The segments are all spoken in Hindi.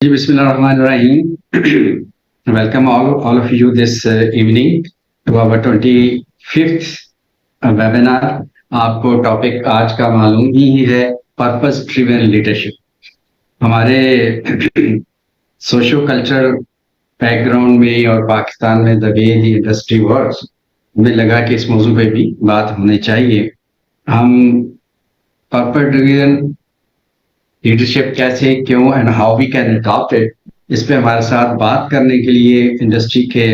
Bismillahirrahmanirrahim. Welcome all of you this evening to our 25th webinar. आपको टॉपिक आज का मालूम ही है, पर्पस ड्रिवन लीडरशिप. हमारे सोशो कल्चर बैकग्राउंड में और पाकिस्तान में the way the industry works, हमें लगा कि इस मौजू पे भी बात होनी चाहिए. हम पर्पस ड्रिवन लीडरशिप कैसे, क्यों and how we can adopt it, इस पे हमारे साथ बात करने के लिए इंडस्ट्री के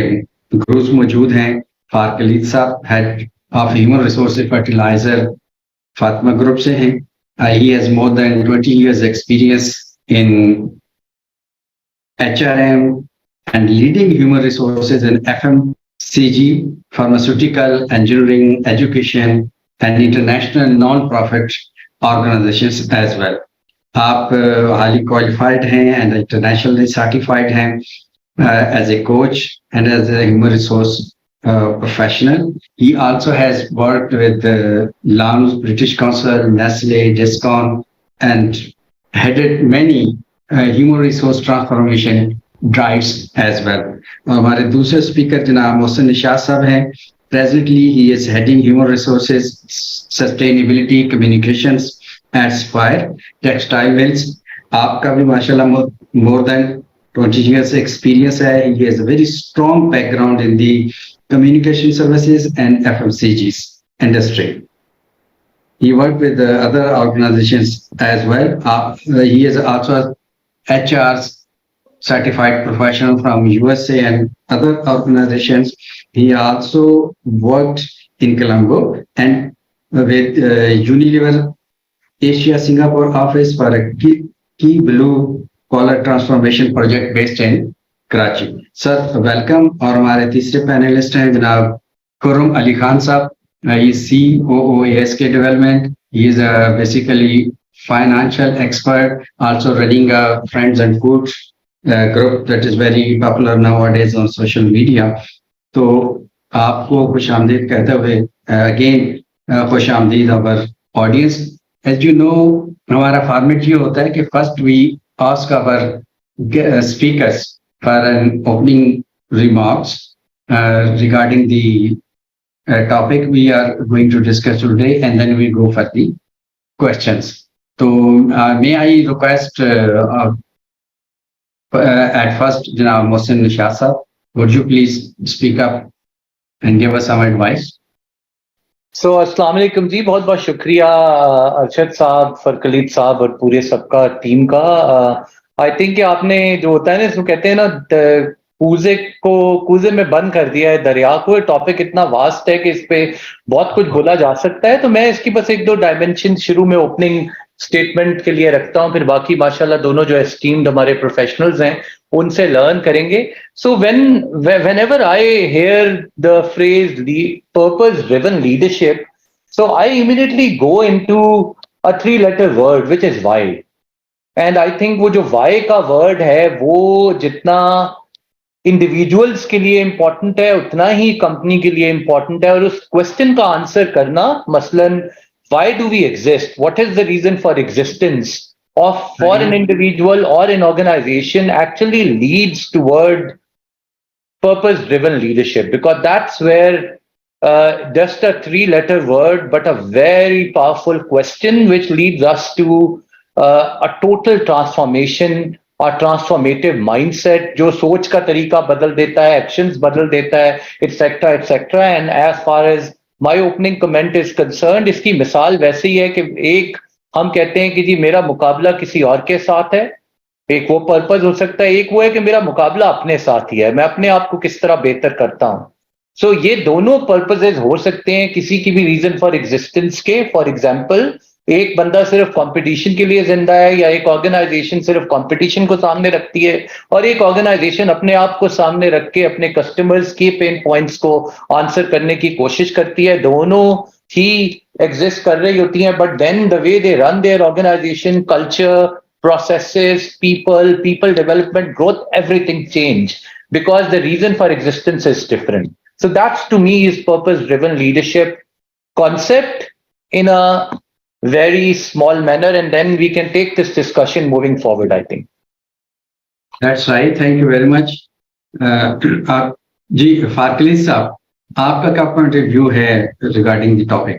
गुरुज मौजूद हैं. फारूक खलीद साहब, head of human resources fertilizer, Fatima group से हैं. He has more than 20 years experience in HRM and leading human resources in FMCG, pharmaceutical, engineering, education and international non-profit organizations as well. आप हाईली क्वालिफाइड हैं एंड इंटरनेशनली सर्टिफाइड हैं as a coach and as a human resource professional. He also has worked with LAMS, British Council, Nestle, Discon, and headed many human resource transformation drives as well. हमारे दूसरे स्पीकर जनाब मोहसिन निशात साहब हैं. Presently, he is heading human resources, sustainability, communications at Spire Textile Mills. आपका भी माशाल्लाह more than 20 years experience है. He has a very strong background in the communication services and FMCGs industry. He worked with other organizations as well. He is also a HR certified professional from USA and other organizations. He also worked in Colombo and with Unilever Asia Singapore office for a key blue collar transformation project based in Karachi. Sir, welcome. और हमारे तीसरे पैनलिस्ट हैं जनाब खुर्रम अली खान साहब. He is COO ASK Development. He is basically financial expert, also running a Friends and Food group that is very popular nowadays on social media. तो आपको खुश आमदीद कहते हुए again खुश आमदीद our audience. As you know, हमारा फॉर्मेट ये होता है कि first we ask our speakers for an opening remarks regarding the topic we are going to discuss today, and then we go for the questions. So may I request at first Janab Mohsin Nishad sahab, would you please speak up and give us some advice? So अस्सलाम वालेकुम जी, बहुत बहुत शुक्रिया अरशद साहब, फर खलीद साहब और पूरे सबका टीम का. आई थिंक कि आपने जो होता है ना, इसको कहते हैं ना, कूजे में बंद कर दिया है दरिया को. टॉपिक इतना वास्ट है कि इस पे बहुत कुछ बोला जा सकता है. तो मैं इसकी बस एक दो डायमेंशन शुरू में ओपनिंग स्टेटमेंट के लिए रखता हूं, फिर बाकी माशाल्लाह दोनों जो एस्टीम्ड हमारे प्रोफेशनल्स हैं उनसे लर्न करेंगे. सो whenever I hear the phrase purpose driven leadership, so I immediately go into a 3-letter word which is why. And I think वो जो why का word है वो जितना इंडिविजुअल्स के लिए इंपॉर्टेंट है उतना ही कंपनी के लिए इंपॉर्टेंट है. और उस क्वेश्चन का आंसर करना, मसलन why do we exist, what is the reason for existence of for an individual or an organization, actually leads toward purpose driven leadership, because that's where just a 3-letter word but a very powerful question which leads us to a total transformation or transformative mindset, जो सोच का तरीका बदल देता है, एक्शंस बदल देता है, etc etc. And as far as my opening comment is concerned, इसकी मिसाल वैसे ही है कि एक हम कहते हैं कि जी मेरा मुकाबला किसी और के साथ है. एक वो पर्पस हो सकता है, एक वो है कि मेरा मुकाबला अपने साथ ही है, मैं अपने आप को किस तरह बेहतर करता हूं. सो ये दोनों पर्पसेस हो सकते हैं किसी की भी रीजन फॉर एग्जिस्टेंस के. फॉर एग्जांपल, एक बंदा सिर्फ कंपटीशन के लिए जिंदा है, या एक ऑर्गेनाइजेशन सिर्फ कंपटीशन को सामने रखती है, और एक ऑर्गेनाइजेशन अपने आप को सामने रख के अपने कस्टमर्स के पेन पॉइंट्स को आंसर करने की कोशिश करती है. दोनों ही एग्जिस्ट कर रही होती हैं, but then the way they run their organization, culture, processes, people development, growth, everything change because the reason for existence is different. So that's, to me, is purpose driven leadership concept in a very small manner, and then we can take this discussion moving forward, I think. That's right, thank you very much. आप जी फारकली साहब, आपका क्या पॉइंट ऑफ व्यू है regarding the topic?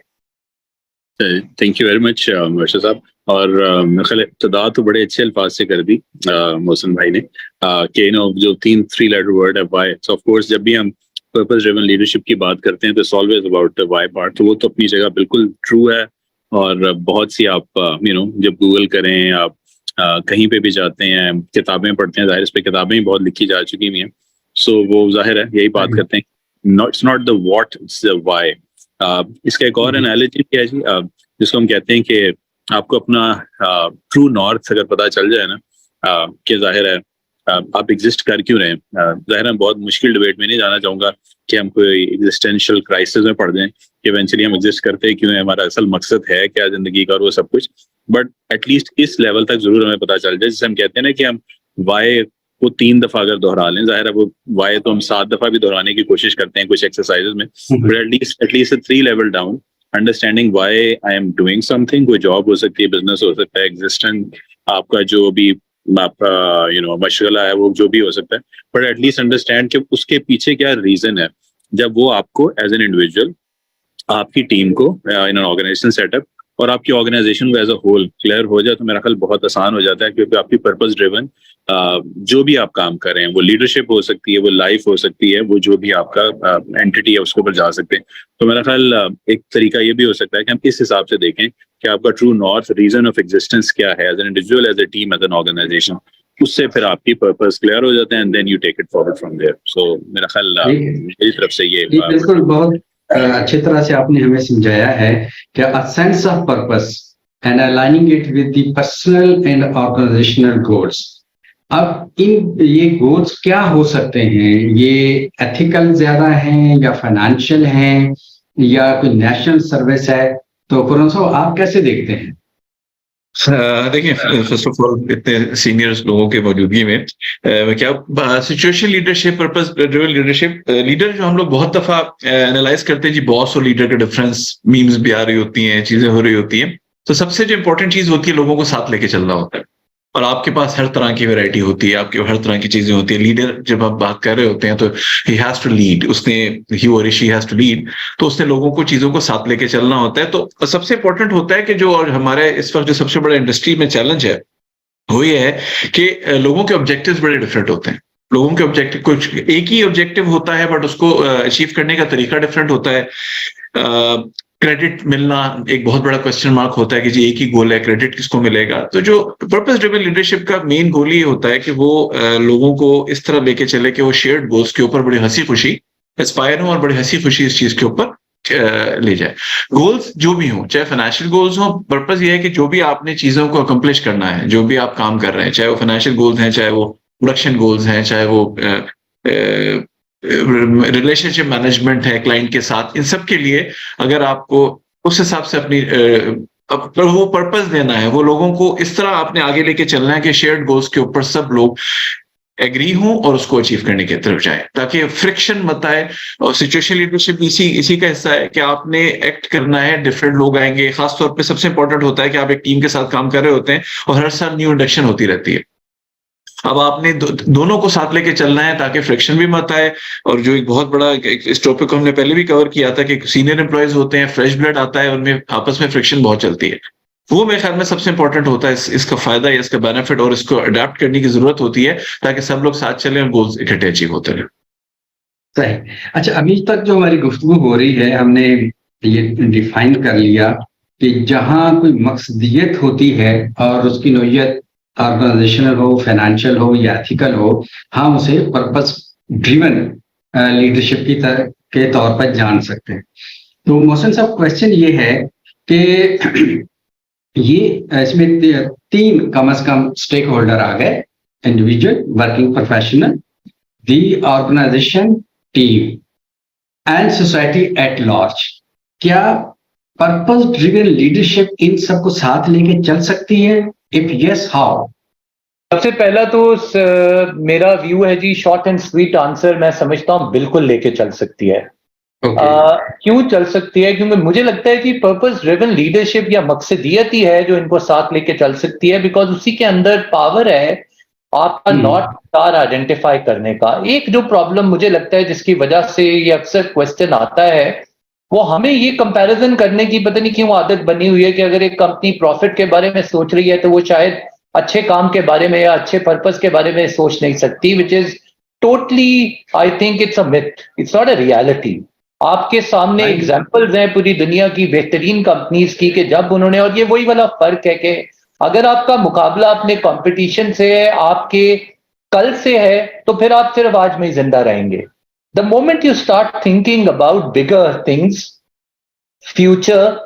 Thank you very much Varsha साहब। और मेरे ख्याल है इब्तिदा तो बड़े अच्छे अल्फाज से कर दी मोहसिन भाई ने कि जो 3 लेटर वर्ड है वाई। सो ऑफ कोर्स जब भी हम पर्पस ड्रिवन लीडरशिप की बात करते हैं तो it's always about the why part. तो वो तो अपनी जगह बिल्कुल ट्रू है। और बहुत सी आप जब गूगल करें, आप कहीं पे भी जाते हैं, किताबें पढ़ते हैं, जाहिर इस पे किताबें बहुत लिखी जा चुकी हुई हैं। सो वो जाहिर है यही बात करते हैं, it's not the what, it's the why. इसका एक और एनालिसिस क्या है जी, जिसको हम कहते हैं कि आपको अपना ट्रू नॉर्थ अगर पता चल जाए ना, कि जाहिर है आप एग्जिस्ट कर क्यों रहे हैं। जाहिर है बहुत मुश्किल डिबेट में नहीं जाना चाहूंगा कि हम कोई एग्जिस्टेंशियल क्राइसिस में पड़ जाएं कि इवेंचुअली हम एग्जिस्ट करते क्यों हैं, हमारा असल मकसद है क्या जिंदगी का, और वो सब कुछ। बट एटलीस्ट इस लेवल तक जरूर हमें पता चल जाए, जिसे हम कहते हैं ना कि हम वाई को 3 दफा अगर दोहरा लें, जाहिर है वो वाई तो हम 7 दफा भी दोहराने की कोशिश करते हैं कुछ एक्सरसाइजेज में, but at least 3 level down, understanding why I am doing something. कोई जॉब हो सकती है, बिजनेस हो सकता है, एग्जिस्टेंट आपका जो भी आपका मशगला है वो जो भी हो सकता है, बट एटलीस्ट अंडरस्टैंड कि उसके पीछे क्या रीजन है। जब वो आपको एज एन इंडिविजुअल, आपकी टीम को इन एन ऑर्गेनाइजेशन सेटअप और आपकी ऑर्गेनाइजेशन को एज अ होल क्लियर हो जाए तो मेरा ख्याल बहुत आसान हो जाता है, क्योंकि आपकी पर्पस ड्रिवन जो भी आप काम कर रहे हैं, वो लीडरशिप हो सकती है, वो लाइफ हो सकती है, वो जो भी आपका एंटिटी है उसके ऊपर जा सकते हैं। तो मेरा ख्याल एक तरीका ये भी हो सकता है कि हम इस हिसाब से देखें कि आपका true north, reason of existence क्या है as an individual, as a team, as an organisation. उससे फिर आपकी पर्पस क्लियर हो जाते हैं and then you take it forward from there. So मेरा ख्याल मेरी तरफ से ये बिल्कुल बहुत अच्छी तरह से आपने हमें समझाया है कि a sense of purpose and aligning it with the personal and organizational goals. अब ये गोल्स क्या हो सकते हैं? ये एथिकल ज्यादा हैं या फाइनेंशियल हैं या कोई नेशनल सर्विस है? तो कुरन साहब आप कैसे देखते हैं? देखिए, फर्स्ट ऑफ ऑल इतने सीनियर लोगों के मौजूदगी में क्या situation leadership, purpose driven leadership, leader जो हम लोग बहुत दफा एनालाइज करते हैं जी, बॉस और लीडर का डिफरेंस, मीम्स भी आ रही होती हैं, चीजें हो रही होती हैं। तो सबसे जो इंपॉर्टेंट चीज होती है, लोगों को साथ लेके चलना होता है। और आपके पास हर तरह की वैरायटी होती है, आपके हर तरह की चीजें होती है। लीडर जब आप बात कर रहे होते हैं तो ही हैज टू लीड, उसने ही और शी हैज टू लीड, तो उसने लोगों को चीजों को साथ लेके चलना होता है। तो सबसे इंपॉर्टेंट होता है कि जो और हमारे इस वक्त जो सबसे बड़ा इंडस्ट्री में चैलेंज है वो ये है कि लोगों के ऑब्जेक्टिव्स बड़े डिफरेंट होते हैं। लोगों के ऑब्जेक्टिव, कुछ एक ही ऑब्जेक्टिव होता है बट उसको अचीव करने का तरीका डिफरेंट होता है। क्रेडिट मिलना एक बहुत बड़ा क्वेश्चन मार्क होता है कि जी एक ही गोल है, क्रेडिट किसको मिलेगा। तो जो पर्पस ड्रिवन लीडरशिप का मेन गोल ये होता है कि वो लोगों को इस तरह लेके चले कि वो शेयर्ड गोल्स के ऊपर बड़ी हंसी खुशी एस्पायर हो और बड़ी हंसी खुशी इस चीज के ऊपर ले जाए। गोल्स जो भी हो, चाहे फाइनेंशियल गोल्स हो, पर्पस ये है कि जो भी आपने चीजों को अकम्प्लिश करना है, जो भी आप काम कर रहे हैं, चाहे वो फाइनेंशियल गोल्स हैं, चाहे वो प्रोडक्शन गोल्स हैं, चाहे वो रिलेशनशिप मैनेजमेंट है क्लाइंट के साथ, इन सब के लिए अगर आपको उस हिसाब से अपनी वो पर्पस देना है, वो लोगों को इस तरह आपने आगे लेके चलना है कि शेयर्ड गोल्स के ऊपर सब लोग एग्री हों और उसको अचीव करने की तरफ जाए, ताकि फ्रिक्शन मत आए। और सिचुएशन लीडरशिप इसी का हिस्सा है कि आपने एक्ट करना है, डिफरेंट लोग आएंगे। खासतौर पे सबसे इंपॉर्टेंट होता है कि आप एक टीम के साथ काम कर रहे होते हैं और हर साल न्यू इंडक्शन होती रहती है। अब आपने दोनों को साथ लेके चलना है ताकि फ्रिक्शन भी मत आए। और जो एक बहुत बड़ा इस टॉपिक को हमने पहले भी कवर किया था कि सीनियर एम्प्लॉयज होते हैं, फ्रेश ब्लड आता है, उनमें आपस में फ्रिक्शन बहुत चलती है। वो मेरे ख्याल में सबसे इंपॉर्टेंट होता है, इसका फायदा या इसका बेनिफिट, और इसको अडेप्ट करने की जरूरत होती है ताकि सब लोग साथ चलें और गोल्स इकट्ठे अचीव होते रहे। सही। अच्छा, अभी तक जो हमारी गुफ्तगू हो रही है, हमने ये डिफाइन कर लिया कि जहां कोई मकसदियत होती है और उसकी नोयत ऑर्गेनाइजेशनल हो, फाइनेंशियल हो या एथिकल हो, हम उसे पर्पस ड्रिवन लीडरशिप के तौर पर जान सकते हैं। तो मोहसिन साहब, क्वेश्चन ये है कि ये इसमें 3 कम से कम स्टेक होल्डर आ गए: individual, working professional, the organization, team and society at large. क्या पर्पस ड्रिवन लीडरशिप इन सबको साथ लेके चल सकती है? If yes, how? सबसे पहला तो मेरा व्यू है जी, शॉर्ट एंड स्वीट आंसर मैं समझता हूं बिल्कुल लेके चल सकती है। क्यों चल सकती है? क्योंकि मुझे लगता है कि पर्पस ड्रिवन लीडरशिप या मकसदियत ही है जो इनको साथ लेके चल सकती है, बिकॉज उसी के अंदर पावर है आपका नॉर्थ स्टार आइडेंटिफाई करने का। एक जो प्रॉब्लम मुझे लगता है जिसकी वजह से ये अक्सर क्वेश्चन आता है, वो हमें ये कंपैरिजन करने की पता नहीं क्यों आदत बनी हुई है कि अगर एक कंपनी प्रॉफिट के बारे में सोच रही है तो वो शायद अच्छे काम के बारे में या अच्छे पर्पस के बारे में सोच नहीं सकती, which is totally, I think it's a myth, it's not a reality. आपके सामने एग्जाम्पल्स हैं पूरी दुनिया की बेहतरीन कंपनीज की कि जब उन्होंने, और ये वही वाला फर्क है कि अगर आपका मुकाबला अपने कंपटीशन से है, आपके कल से है, तो फिर आप सिर्फ आज में ही जिंदा रहेंगे। The moment you start thinking about bigger things, future,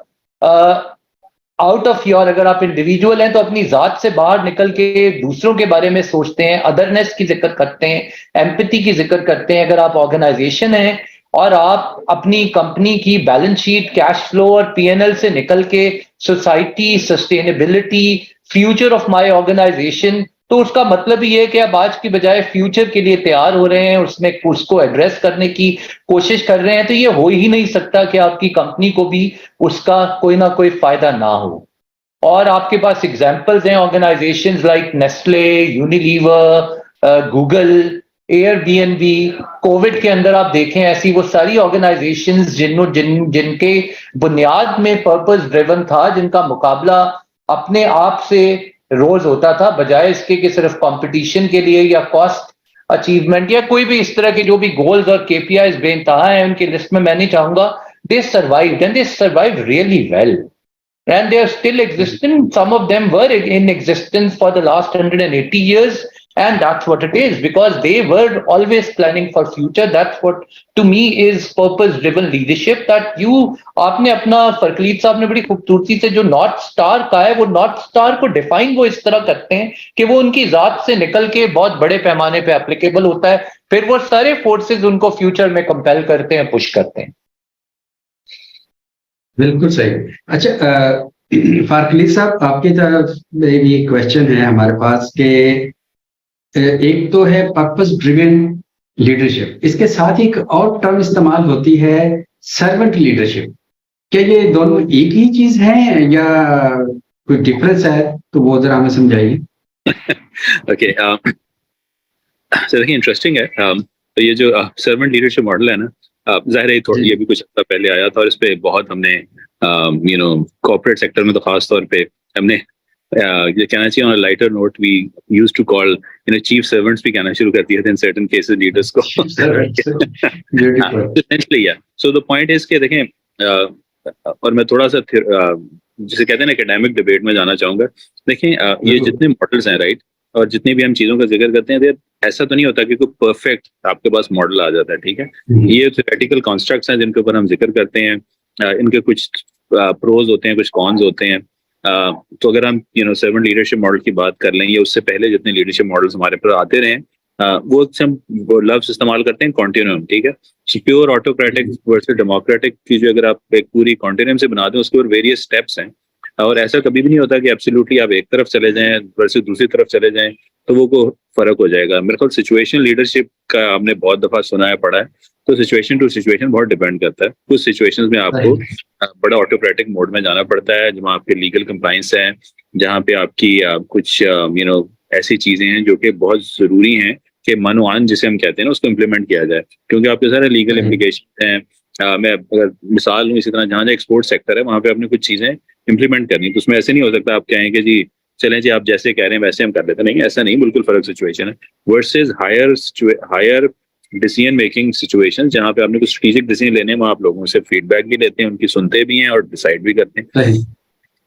out of your, अगर आप इंडिविजुअल हैं तो अपनी जात से बाहर निकल के दूसरों के बारे में सोचते हैं, अदरनेस की जिक्र करते हैं, एम्पैथी की जिक्र करते हैं। अगर आप ऑर्गेनाइजेशन हैं और आप अपनी कंपनी की बैलेंस शीट, कैश फ्लो और पीएनएल से निकल के society, sustainability, future of my organization, तो उसका मतलब ही है कि आप आज की बजाय फ्यूचर के लिए तैयार हो रहे हैं, उसमें उसको एड्रेस करने की कोशिश कर रहे हैं। तो ये हो ही नहीं सकता कि आपकी कंपनी को भी उसका कोई ना कोई फायदा ना हो। और आपके पास एग्जाम्पल्स हैं organisations like Nestle, Unilever, Google, Airbnb. Covid के अंदर आप देखें ऐसी वो सारी ऑर्गेनाइजेशंस जिनके बुनियाद में पर्पस ड्रिवन था, जिनका मुकाबला अपने आप से रोज होता था, बजाय इसके कि सिर्फ कंपटीशन के लिए या कॉस्ट अचीवमेंट या कोई भी इस तरह के जो भी गोल्स और केपीआईज बेनतहा हैं उनकी लिस्ट में मैं नहीं चाहूंगा। They survived and they survived really well and they are still existing. Some of them were in existence for the last 180 years, and that's what it is, because they were always planning for future. That's what to me is purpose driven leadership, that you आपने अपना, फरकलीत साहब ने बड़ी खूबसूरती से जो नॉर्थ स्टार का है, वो नॉर्थ स्टार को डिफाइन वो इस तरह करते हैं कि वो उनकी जात से निकल के बहुत बड़े पैमाने पे एप्लीकेबल होता है, फिर वो सारे फोर्सेस उनको फ्यूचर में कंपेल करते हैं, पुश करते हैं। बिल्कुल सही। अच्छा, फारकली साहब, आपकी तरफ में भी एक क्वेश्चन है हमारे पास कि एक तो है पर्पस ड्रिवन लीडरशिप, इसके साथ ही एक और टर्म इस्तेमाल होती है सर्वेंट लीडरशिप। क्या ये दोनों एक ही चीज है या कोई डिफरेंस है? तो वो जरा हमें समझाइए। ओके, देखिए इंटरेस्टिंग है। तो ये जो सर्वेंट लीडरशिप मॉडल है ना, जाहिर है ये भी कुछ हफ्ता पहले आया था और इस पे बहुत हमने कॉर्पोरेट सेक्टर में तो खास तौर पे हमने ये कहना चाहिए on a lighter note, we used to call chief servants भी कहना शुरू कर दिया था इन सर्टेन केसेस लीडर्स को। एसेंशियली या सो द पॉइंट इज कि देखें, और मैं थोड़ा सा जिसे कहते हैं ना एकेडमिक डिबेट में जाना चाहूंगा। देखें, ये जितने मॉडल्स हैं, राइट, और जितनी भी हम चीजों का जिक्र करते हैं, ऐसा तो नहीं होता कि कोई परफेक्ट आपके पास मॉडल आ जाता है, ठीक है। ये थ्योरेटिकल कॉन्स्ट्रक्ट्स हैं जिनके ऊपर हम जिक्र करते हैं, इनके कुछ प्रोज होते हैं, कुछ कॉन्स होते हैं। तो अगर हम सर्वेंट लीडरशिप मॉडल की बात कर लें, या उससे पहले जितने लीडरशिप मॉडल्स हमारे पर आते रहे, वो हम लफ्ज इस्तेमाल करते हैं कॉन्टिन्यूम, ठीक है। प्योर ऑटोक्रेटिक वर्सेस डेमोक्रेटिक की जो अगर आप एक पूरी कॉन्टिन्यूम से बना दें, उसके ऊपर वेरियस स्टेप्स हैं, और ऐसा कभी भी नहीं होता कि एब्सोल्युटली आप एक तरफ चले जाएं वर्सेस दूसरी तरफ चले जाएं तो वो को फर्क हो जाएगा। मेरे ख्याल सिचुएशन लीडरशिप का आपने बहुत दफा सुना है, पढ़ा है, तो सिचुएशन टू सिचुएशन बहुत डिपेंड करता है। कुछ सिचुएशंस में आपको बड़ा ऑटोक्रेटिक मोड में जाना पड़ता है, जहाँ आपके लीगल कंप्लायंस है, जहाँ पे आपकी कुछ ऐसी चीजें हैं जो कि बहुत जरूरी हैं कि मनोआन जिसे हम कहते हैं ना, उसको इम्प्लीमेंट किया जाए, क्योंकि आपके सारे लीगल इम्प्लीकेशन हैं। मैं अगर मिसाल लूँ, इसी तरह जहाँ जहाँ एक्सपोर्ट सेक्टर है वहाँ पे आपने कुछ चीजें इम्प्लीमेंट करनी, तो उसमें ऐसे नहीं हो सकता आप कहें कि जी चलें जी आप जैसे कह रहे हैं वैसे हम कर लेते, नहीं, ऐसा नहीं, बिल्कुल फर्क सिचुएशन है। Versus higher decision making situation, जहाँ पे आपने कुछ स्ट्रेटेजिक डिसीजन लेने हैं, वहाँ आप लोगों से फीडबैक भी लेते हैं, उनकी सुनते भी हैं और डिसाइड भी करते हैं,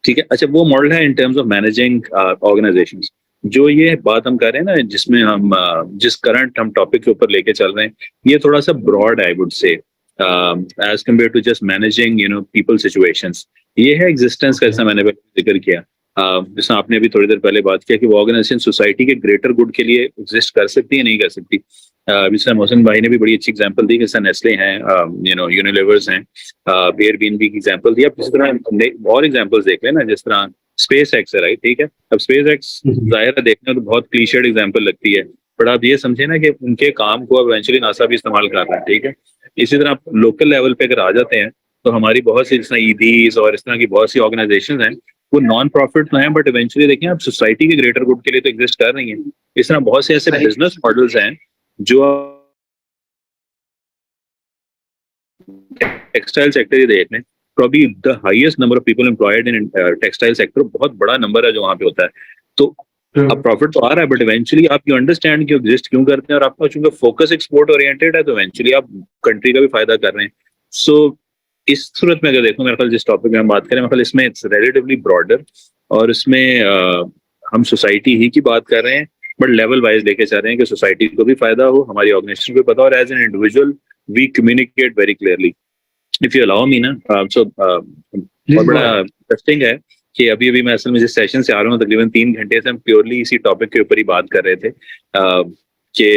ठीक है। अच्छा, वो मॉडल है in terms of managing organisations. जो ये बात हम कर रहे हैं ना, जिसमें हम जिस करंट हम टॉपिक के ऊपर लेके चल रहे हैं, ये थोड़ा सा broad I would say as compare to just managing people situations. ये है एग्जिस्टेंस का, जैसा मैंने जिक्र किया, जिसमें आपने अभी थोड़ी देर पहले बात किया कि वो ऑर्गेनाइजेशन सोसाइटी के ग्रेटर गुड के लिए एग्जिस्ट कर सकती है, नहीं कर सकती। जिसमें मोहसिन भाई ने भी बड़ी अच्छी एग्जांपल दी, जैसे नेस्ले हैं, यूनिलीवर्स हैं, एयरबीएनबी की एग्जांपल दी। आप इसी तरह और एग्जांपल्स देख लेना, जिस तरह स्पेस एक्स है, राइट, ठीक है। अब स्पेस एक्स जाहिर है देखने में तो बहुत क्लीशर्ड एग्जांपल लगती है, बट आप ये समझे ना कि उनके काम को अब इवेंचुअली नासा भी इस्तेमाल कर रहा है, ठीक है। इसी तरह आप लोकल लेवल पे अगर आ जाते हैं तो हमारी बहुत सी जिस तरह ईडीज और इस तरह की बहुत सी ऑर्गेनाइजेशन हैं, वो नॉन प्रॉफिट तो है, बट इवेंचुअली देखें आप सोसाइटी के ग्रेटर गुड के लिए तो एग्जिस्ट कर रही हैं। इस तरह बहुत से ऐसे सही। बिजनेस मॉडल्स हैं जो टेक्सटाइल सेक्टर ही देख लें, probably the highest number of people employed in textile sector, बहुत बड़ा नंबर है जो वहाँ पे होता है। तो अब प्रॉफिट तो आ रहा है, बट इवेंचुअली आप यू अंडरस्टैंड कि एग्जिस्ट क्यों करते हैं, और आपका चूंकि फोकस एक्सपोर्ट ओरिएंटेड है तो इवेंचुअली आप कंट्री का भी फायदा कर रहे हैं। सो इस सूरत में अगर देखो, मेरे ख्याल जिस टॉपिक में हम बात करें, मेरे ख्याल इसमें इट्स रिलेटिवली ब्रॉडर, और इसमें हम सोसाइटी ही की बात कर रहे हैं, बट लेवल वाइज लेके चल रहे हैं कि सोसाइटी को भी फायदा हो, हमारी ऑर्गेनाइजेशन को पता हो, और as an individual we communicate very clearly. If you allow me ना, सो बहुत बड़ा इंटरेस्टिंग है कि अभी अभी मैं असल में जिस सेशन से आ रहा हूँ तकरीबन 3 घंटे से हम प्योरली इसी टॉपिक के ऊपर ही बात कर रहे थे कि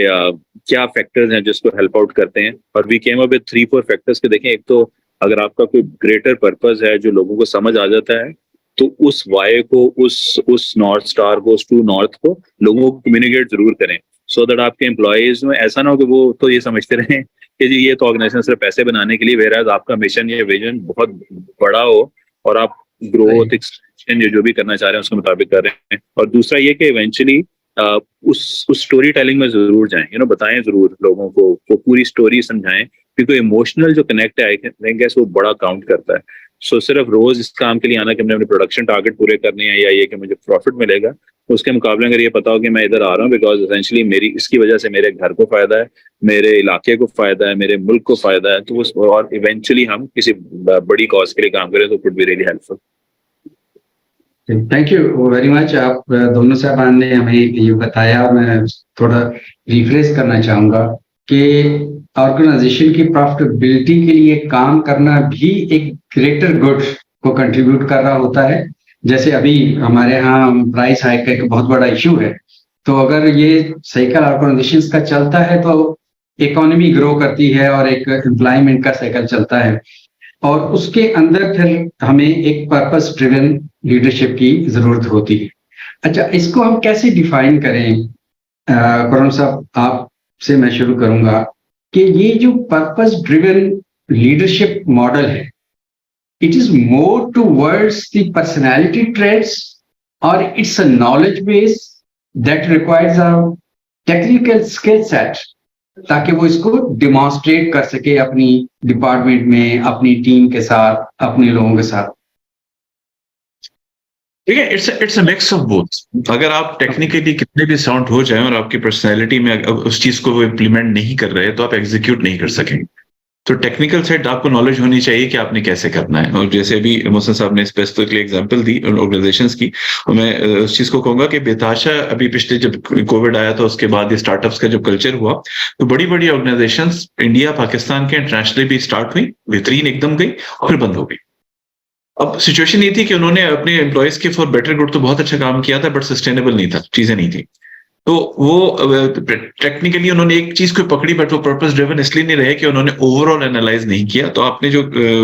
क्या फैक्टर्स हैं जिसको हेल्प आउट करते हैं, और we came up with 3-4 factors के। देखें, एक तो अगर आपका कोई ग्रेटर पर्पस है जो लोगों को समझ आ जाता है, तो उस वाई को, उस नॉर्थ स्टार को, उस ट्रू नॉर्थ को लोगों को कम्युनिकेट जरूर करें, सो दैट आपके एम्प्लॉयज में ऐसा ना हो कि वो तो ये समझते रहें कि जी ये तो ऑर्गेनाइजेशन सिर्फ पैसे बनाने के लिए, वेराज आपका मिशन या विजन बहुत बड़ा हो और आप ग्रोथ एक्सपेंशन जो भी करना चाह रहे हैं उसके मुताबिक कर रहे हैं। और दूसरा ये कि इवेंचुअली उस स्टोरी टेलिंग में जरूर जाएं, बताएं जरूर लोगों को, वो पूरी स्टोरी समझाएं, क्योंकि इमोशनल जो कनेक्ट है आई थिंक वो बड़ा काउंट करता है। सो सिर्फ रोज इस काम के लिए आना कि हमने अपने प्रोडक्शन टारगेट पूरे करने हैं या ये कि मुझे प्रॉफिट मिलेगा, उसके मुकाबले अगर ये पता हो कि मैं इधर आ रहा हूँ बिकॉज एसेंशियली मेरी इसकी वजह से मेरे घर को फायदा है, मेरे इलाके को फायदा है, मेरे मुल्क को फायदा है, तो उस और इवेंचुअली हम किसी बड़ी कॉज के लिए काम करें तो could be really helpful. Thank you very much. आप दोनों साहबान ने हमें ये बताया। मैं थोड़ा रिफ्रेश करना चाहूंगा कि ऑर्गेनाइजेशन की प्रॉफिटेबिलिटी के लिए काम करना भी एक ग्रेटर गुड को कंट्रीब्यूट कर रहा होता है। जैसे अभी हमारे यहाँ प्राइस हाइक का एक बहुत बड़ा इश्यू है, तो अगर ये साइकिल ऑर्गेनाइजेशंस का चलता है तो इकोनॉमी ग्रो करती है और एक एम्प्लॉयमेंट का साइकिल चलता है, और उसके अंदर फिर हमें एक पर्पस ड्रिवन लीडरशिप की जरूरत होती है। अच्छा, इसको हम कैसे डिफाइन करें? करण साहब, आपसे मैं शुरू करूंगा कि ये जो पर्पस ड्रिवन लीडरशिप मॉडल है, it is more towards the personality traits और it's a knowledge base that requires a technical skill set, ताकि वो इसको डिमॉन्स्ट्रेट कर सके अपनी डिपार्टमेंट में, अपनी टीम के साथ, अपने लोगों के साथ। ठीक है, it's a mix of both. अगर आप टेक्निकली कितने भी साउंड हो जाए और आपकी पर्सनैलिटी में उस चीज को वो इम्प्लीमेंट नहीं कर रहे, तो आप एग्जीक्यूट नहीं कर सकेंगे। तो टेक्निकल साइड आपको नॉलेज होनी चाहिए कि आपने कैसे करना है। और जैसे अभी मोहसिन साहब ने स्पेसिफिकली एग्जांपल दी ऑर्गेनाइजेशंस की, और मैं उस चीज को कहूंगा कि बेताशा अभी पिछले जब कोविड आया था उसके बाद ये स्टार्टअप्स का जब कल्चर हुआ, तो बड़ी बड़ी ऑर्गेनाइजेशंस इंडिया, पाकिस्तान के, इंटरनेशनली भी स्टार्ट हुई, बेहतरीन एकदम गई और फिर बंद हो गई। अब सिचुएशन ये थी कि उन्होंने अपने एम्प्लॉयज के फॉर बेटर गुड तो बहुत अच्छा काम किया था, बट सस्टेनेबल नहीं था, चीजें नहीं थी। तो वो टेक्निकली उन्होंने एक चीज को पकड़ी, बट वो पर्पस ड्रिवन इसलिए नहीं रहे कि उन्होंने ओवरऑल एनालाइज नहीं किया। तो आपने जो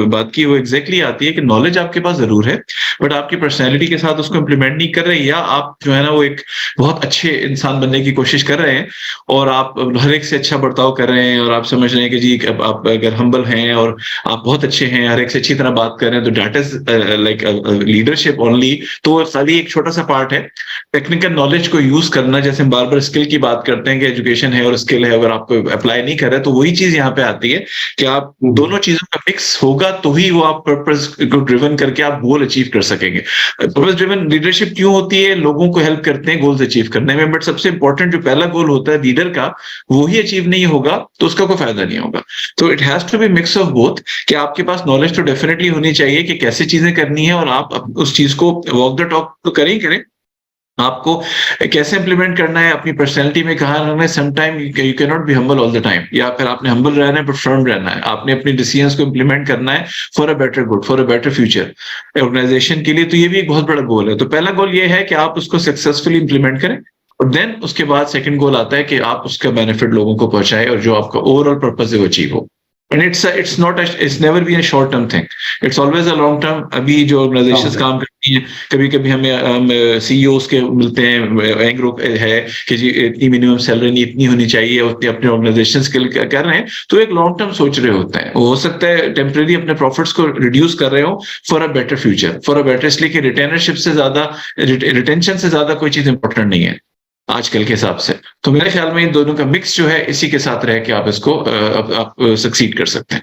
बात की वो एग्जैक्टली आती है कि नॉलेज आपके पास जरूर है, बट आपकी पर्सनैलिटी के साथ उसको इम्प्लीमेंट नहीं कर रहे, या आप जो है ना वो एक बहुत अच्छे इंसान बनने की कोशिश कर रहे हैं और आप हर एक से अच्छा बर्ताव कर रहे हैं, और आप समझ रहे हैं कि जी आप अगर हम्बल हैं और आप बहुत अच्छे हैं, हर एक से अच्छी तरह बात कर रहे हैं, तो that is like leadership only. तो खाली एक छोटा सा पार्ट है टेक्निकल नॉलेज को यूज करना। जैसे बार बार स्किल की बात करते हैं कि एजुकेशन है और स्किल है, अगर आपको अप्लाई नहीं कर रहे, तो वही चीज यहाँ पे आती है कि आप दोनों चीजों का मिक्स होगा तो ही वो आप पर्पस को ड्रिवन करके आप गोल अचीव कर सकेंगे। पर्पस ड्रिवन लीडरशिप क्यों होती है? लोगों को हेल्प करते हैं गोल्स अचीव करने में, बट सबसे इंपॉर्टेंट जो पहला गोल होता है लीडर का, वो ही अचीव नहीं होगा तो उसका कोई फायदा नहीं होगा। तो it has to be mix of both, कि आपके पास नॉलेज तो डेफिनेटली होनी चाहिए कि कैसे चीजें करनी है, और आप उस चीज को वॉक द टॉक तो करें, आपको कैसे इंप्लीमेंट करना है, अपनी पर्सनैलिटी में कहाँ रहना है। Sometime you can not be humble all the time, या फिर आपने हम्बल रहना है बट फर्म रहना है। आपने अपनी डिसीजंस को इंप्लीमेंट करना है for a better good, for a better future organization के लिए। तो ये भी एक बहुत बड़ा गोल है। तो पहला गोल ये है कि आप उसको सक्सेसफुली इंप्लीमेंट करें, और देन उसके बाद सेकंड गोल आता है कि आप उसका बेनिफिट लोगों को पहुंचाएं और जो आपका ओवरऑल पर्पस है वो अचीव हो। And it's not it's never been a short term thing. It's always a long term. अभी जो ऑर्गेनाइजेशंस काम करती हैं, कभी कभी हम CEOs के मिलते हैं, एंग्रो है कि जी इतनी मिनिमम सैलरी नहीं इतनी होनी चाहिए, उतनी अपने ऑर्गेनाइजेशंस के लिए कर रहे हैं, तो एक लॉन्ग टर्म सोच रहे होते हैं. हो सकता है टेम्परेरी अपने प्रॉफिट्स को रिड्यूस कर रहे हो for a better future, for a better, इसलिए कि रिटेनरशिप से ज्यादा, रिटेंशन से ज्यादा कोई चीज इंपॉर्टेंट नहीं है आजकल के हिसाब से. तो मेरे ख्याल में इन दोनों का मिक्स जो है, इसी के साथ रह के आप इसको आप सक्सीड कर सकते हैं.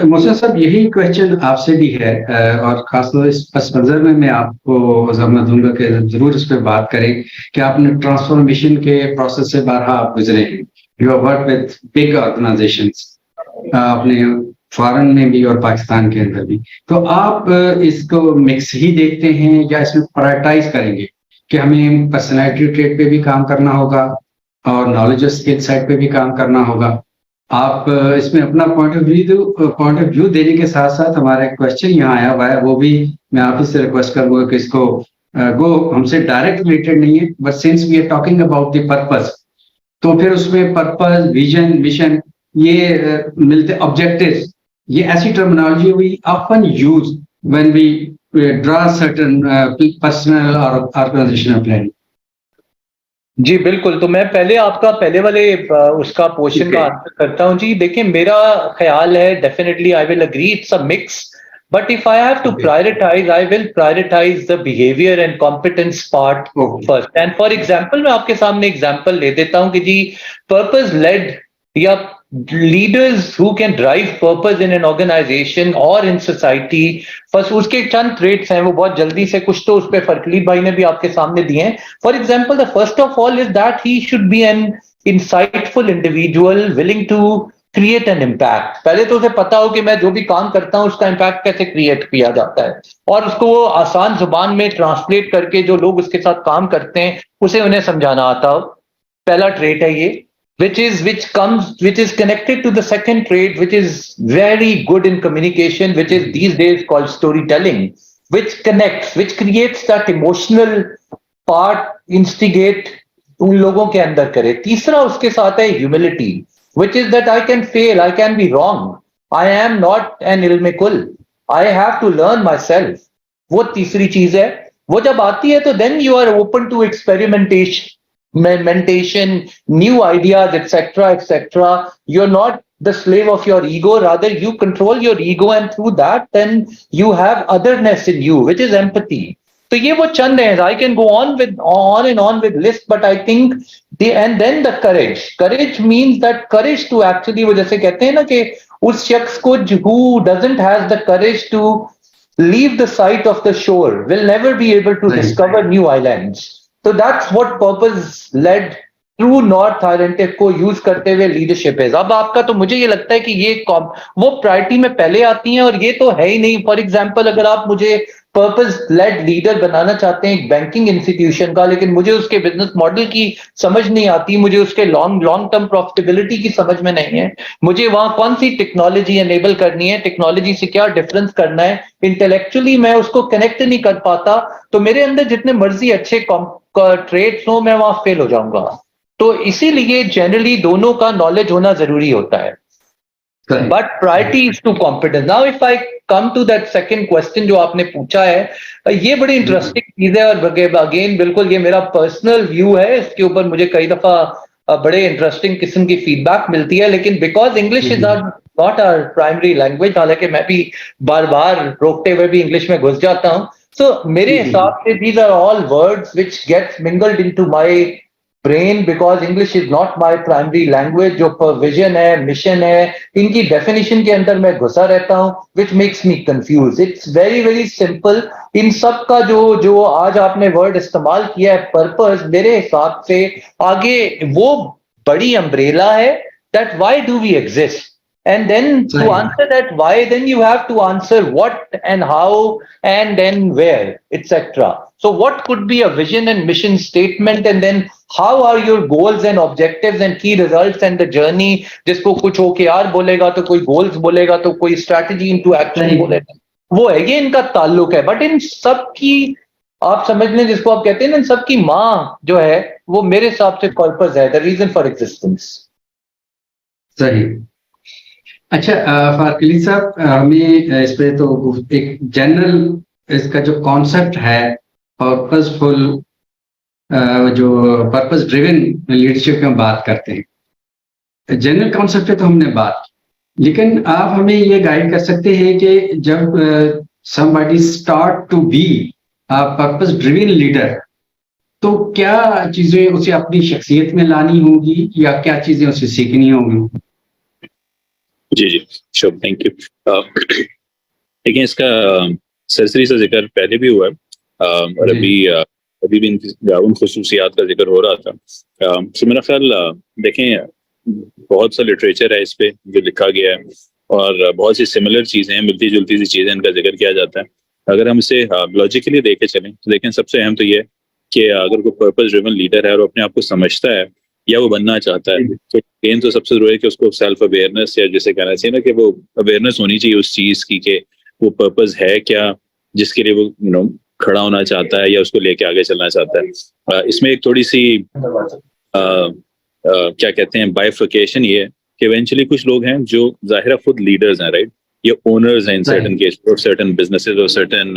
मोहसिन साहब, यही क्वेश्चन आपसे भी है और खासतौर इस पस मंजर में मैं आपको जमानत दूंगा कि जरूर इस पर बात करें कि आपने ट्रांसफॉर्मेशन के प्रोसेस से बारहा आप गुजरे हैं. You have work with big organisations, अपने फॉरेन में भी और पाकिस्तान के अंदर भी. तो आप इसको मिक्स ही देखते हैं या इसमें प्रायोरिटाइज करेंगे कि हमें पर्सनैलिटी ट्रेट पे भी काम करना होगा और नॉलेज और स्किल साइड पे भी काम करना होगा? आप इसमें अपना पॉइंट ऑफ व्यू देने के साथ साथ हमारा एक क्वेश्चन यहाँ आया हुआ है, वो भी मैं आप ही से रिक्वेस्ट करूंगा कि इसको वो हमसे डायरेक्ट रिलेटेड नहीं है, but since we are talking about the purpose, तो फिर उसमें पर्पस, विजन, मिशन, ये मिलते, ऑब्जेक्टिव्स, ये ऐसी terminology we often use when we draw certain personal or organizational plan. जी बिल्कुल. तो मैं पहले आपका पहले वाले उसका क्वेश्चन का आंसर करता हूं. जी देखिए, मेरा ख्याल है definitely I will agree it's a mix, but if I have to prioritize, I will prioritize the behaviour and competence part first. And for example, मैं आपके सामने एग्जांपल ले देता हूं कि जी पर्पस लेड या leaders who can drive purpose in an organization or in society, first उसके चंद ट्रेट्स हैं, वो बहुत जल्दी से कुछ तो उस पे फरकलीब भाई ने भी आपके सामने दिए हैं. For example, the first of all is that he should be an insightful individual willing to create an impact. पहले तो उसे पता हो कि मैं जो भी काम करता हूं उसका इम्पैक्ट कैसे क्रिएट किया जाता है, और उसको वो आसान जुबान में ट्रांसलेट करके जो लोग उसके साथ काम करते हैं उसे उन्हें समझाना आता हो. पहला ट्रेट है ये, which is connected to the second trait, which is very good in communication, which is these days called storytelling, which connects, which creates that emotional part, instigate उन लोगों के अंदर करे. तीसरा उसके साथ है humility, which is that I can fail, I can be wrong, I am not an ilmikul, I have to learn myself. वो तीसरी चीज है. वो जब आती है तो then you are open to experimentation, new ideas, etc. You're not the slave of your ego, rather you control your ego, and through that then you have otherness in you, which is empathy. So ये वो चंद हैं. I can go on and on with list, but I think and then the courage means that courage to actually, वो जैसे कहते हैं ना कि उस शख्स को who doesn't have the courage to leave the sight of the shore will never be able to discover new islands. So that's what purpose-led true north identity को यूज करते हुए लीडरशिप है. अब आपका तो मुझे ये लगता है कि ये वो प्रायोरिटी में पहले आती हैं, और ये तो है ही नहीं. फॉर एग्जांपल, अगर आप मुझे पर्पस लेड लीडर बनाना चाहते हैं एक बैंकिंग इंस्टीट्यूशन का, लेकिन मुझे उसके बिजनेस मॉडल की समझ नहीं आती, मुझे उसके लॉन्ग टर्म प्रॉफिटेबिलिटी की समझ में नहीं है, मुझे वहां कौन सी टेक्नोलॉजी एनेबल करनी है, टेक्नोलॉजी से क्या डिफरेंस करना है, इंटेलेक्चुअली मैं उसको कनेक्ट नहीं कर पाता, तो मेरे अंदर जितने मर्जी अच्छे ट्रेड्स हो, मैं वहां फेल हो जाऊंगा. तो इसीलिए जनरली दोनों का नॉलेज होना जरूरी होता है. But priority is to competence. Now if I come to that second question जो आपने पूछा है, ये बड़ी इंटरेस्टिंग चीज है, और अगेन बिल्कुल ये मेरा पर्सनल व्यू है, इसके ऊपर मुझे कई दफा बड़े इंटरेस्टिंग किस्म की फीडबैक मिलती है, लेकिन because English is not our primary language, हालांकि मैं भी बार बार रोकते हुए भी इंग्लिश में घुस जाता हूं. सो मेरे हिसाब से these are all words which gets mingled into my brain, because English is not my primary language. जो विजन है, मिशन है, इनकी डेफिनेशन के अंदर मैं घुसा रहता हूं, which makes me confuse. It's very very simple. इन सब का जो आज आपने वर्ड इस्तेमाल किया है पर्पस, मेरे हिसाब से आगे वो बड़ी अम्ब्रेला है, that why do we exist. And then to answer that why, then you have to answer what and how and then where, etc. So what could be a vision and mission statement, and then how are your goals and objectives and key results and the journey. जिसको कुछ OKR बोलेगा तो कोई goals बोलेगा तो कोई strategy into action बोलेगा, वो है, ये इनका ताल्लुक है. बट इन सब की आप समझ लें, जिसको आप कहते हैं ना, इन सब की माँ जो है वो मेरे हिसाब से पर्पस है, द रीजन फॉर एग्जिस्टेंस. सही. अच्छा, फारकली साहब, हमें इस पे तो एक जनरल इसका जो कॉन्सेप्ट है पर्पसफुल, जो पर्पस ड्रिवन लीडरशिप की हम बात करते हैं, जनरल कॉन्सेप्ट पे तो हमने बात की, लेकिन आप हमें ये गाइड कर सकते हैं कि जब somebody start to be a purpose driven leader, तो क्या चीजें उसे अपनी शख्सियत में लानी होगी या क्या चीजें उसे सीखनी होंगी? जी जी, श्योर, थैंक यू। देखिए, इसका सरसरी सा जिक्र पहले भी हुआ है, और अभी भी उन खसूसियात का जिक्र हो रहा था। तो मेरा ख्याल, देखें, बहुत सा लिटरेचर है इस पे जो लिखा गया है, और बहुत सी सिमिलर चीजें हैं, मिलती जुलती सी चीजें, इनका जिक्र किया जाता है। अगर हम इसे लॉजिकली देखे चलें तो देखें, सबसे अहम तो ये है कि अगर कोई पर्पस ड्रिवन लीडर है और अपने आप को समझता है या वो बनना चाहता है, तो मेन तो सबसे जरूरी है कि उसको सेल्फ अवेयरनेस, या जैसे कहना चाहिए ना कि वो अवेयरनेस होनी चाहिए उस चीज की कि वो पर्पस है क्या जिसके लिए वो खड़ा होना चाहता है या उसको लेके आगे चलना चाहता है। इसमें एक थोड़ी सी क्या कहते हैं, बाइफिकेशन ये है कि इवेंचुअली कुछ लोग हैं जो ज़ाहिर खुद लीडर्स हैं, राइट, ये ओनर्स हैं इन सर्टेन केस और सर्टेन बिजनेसेस और सर्टेन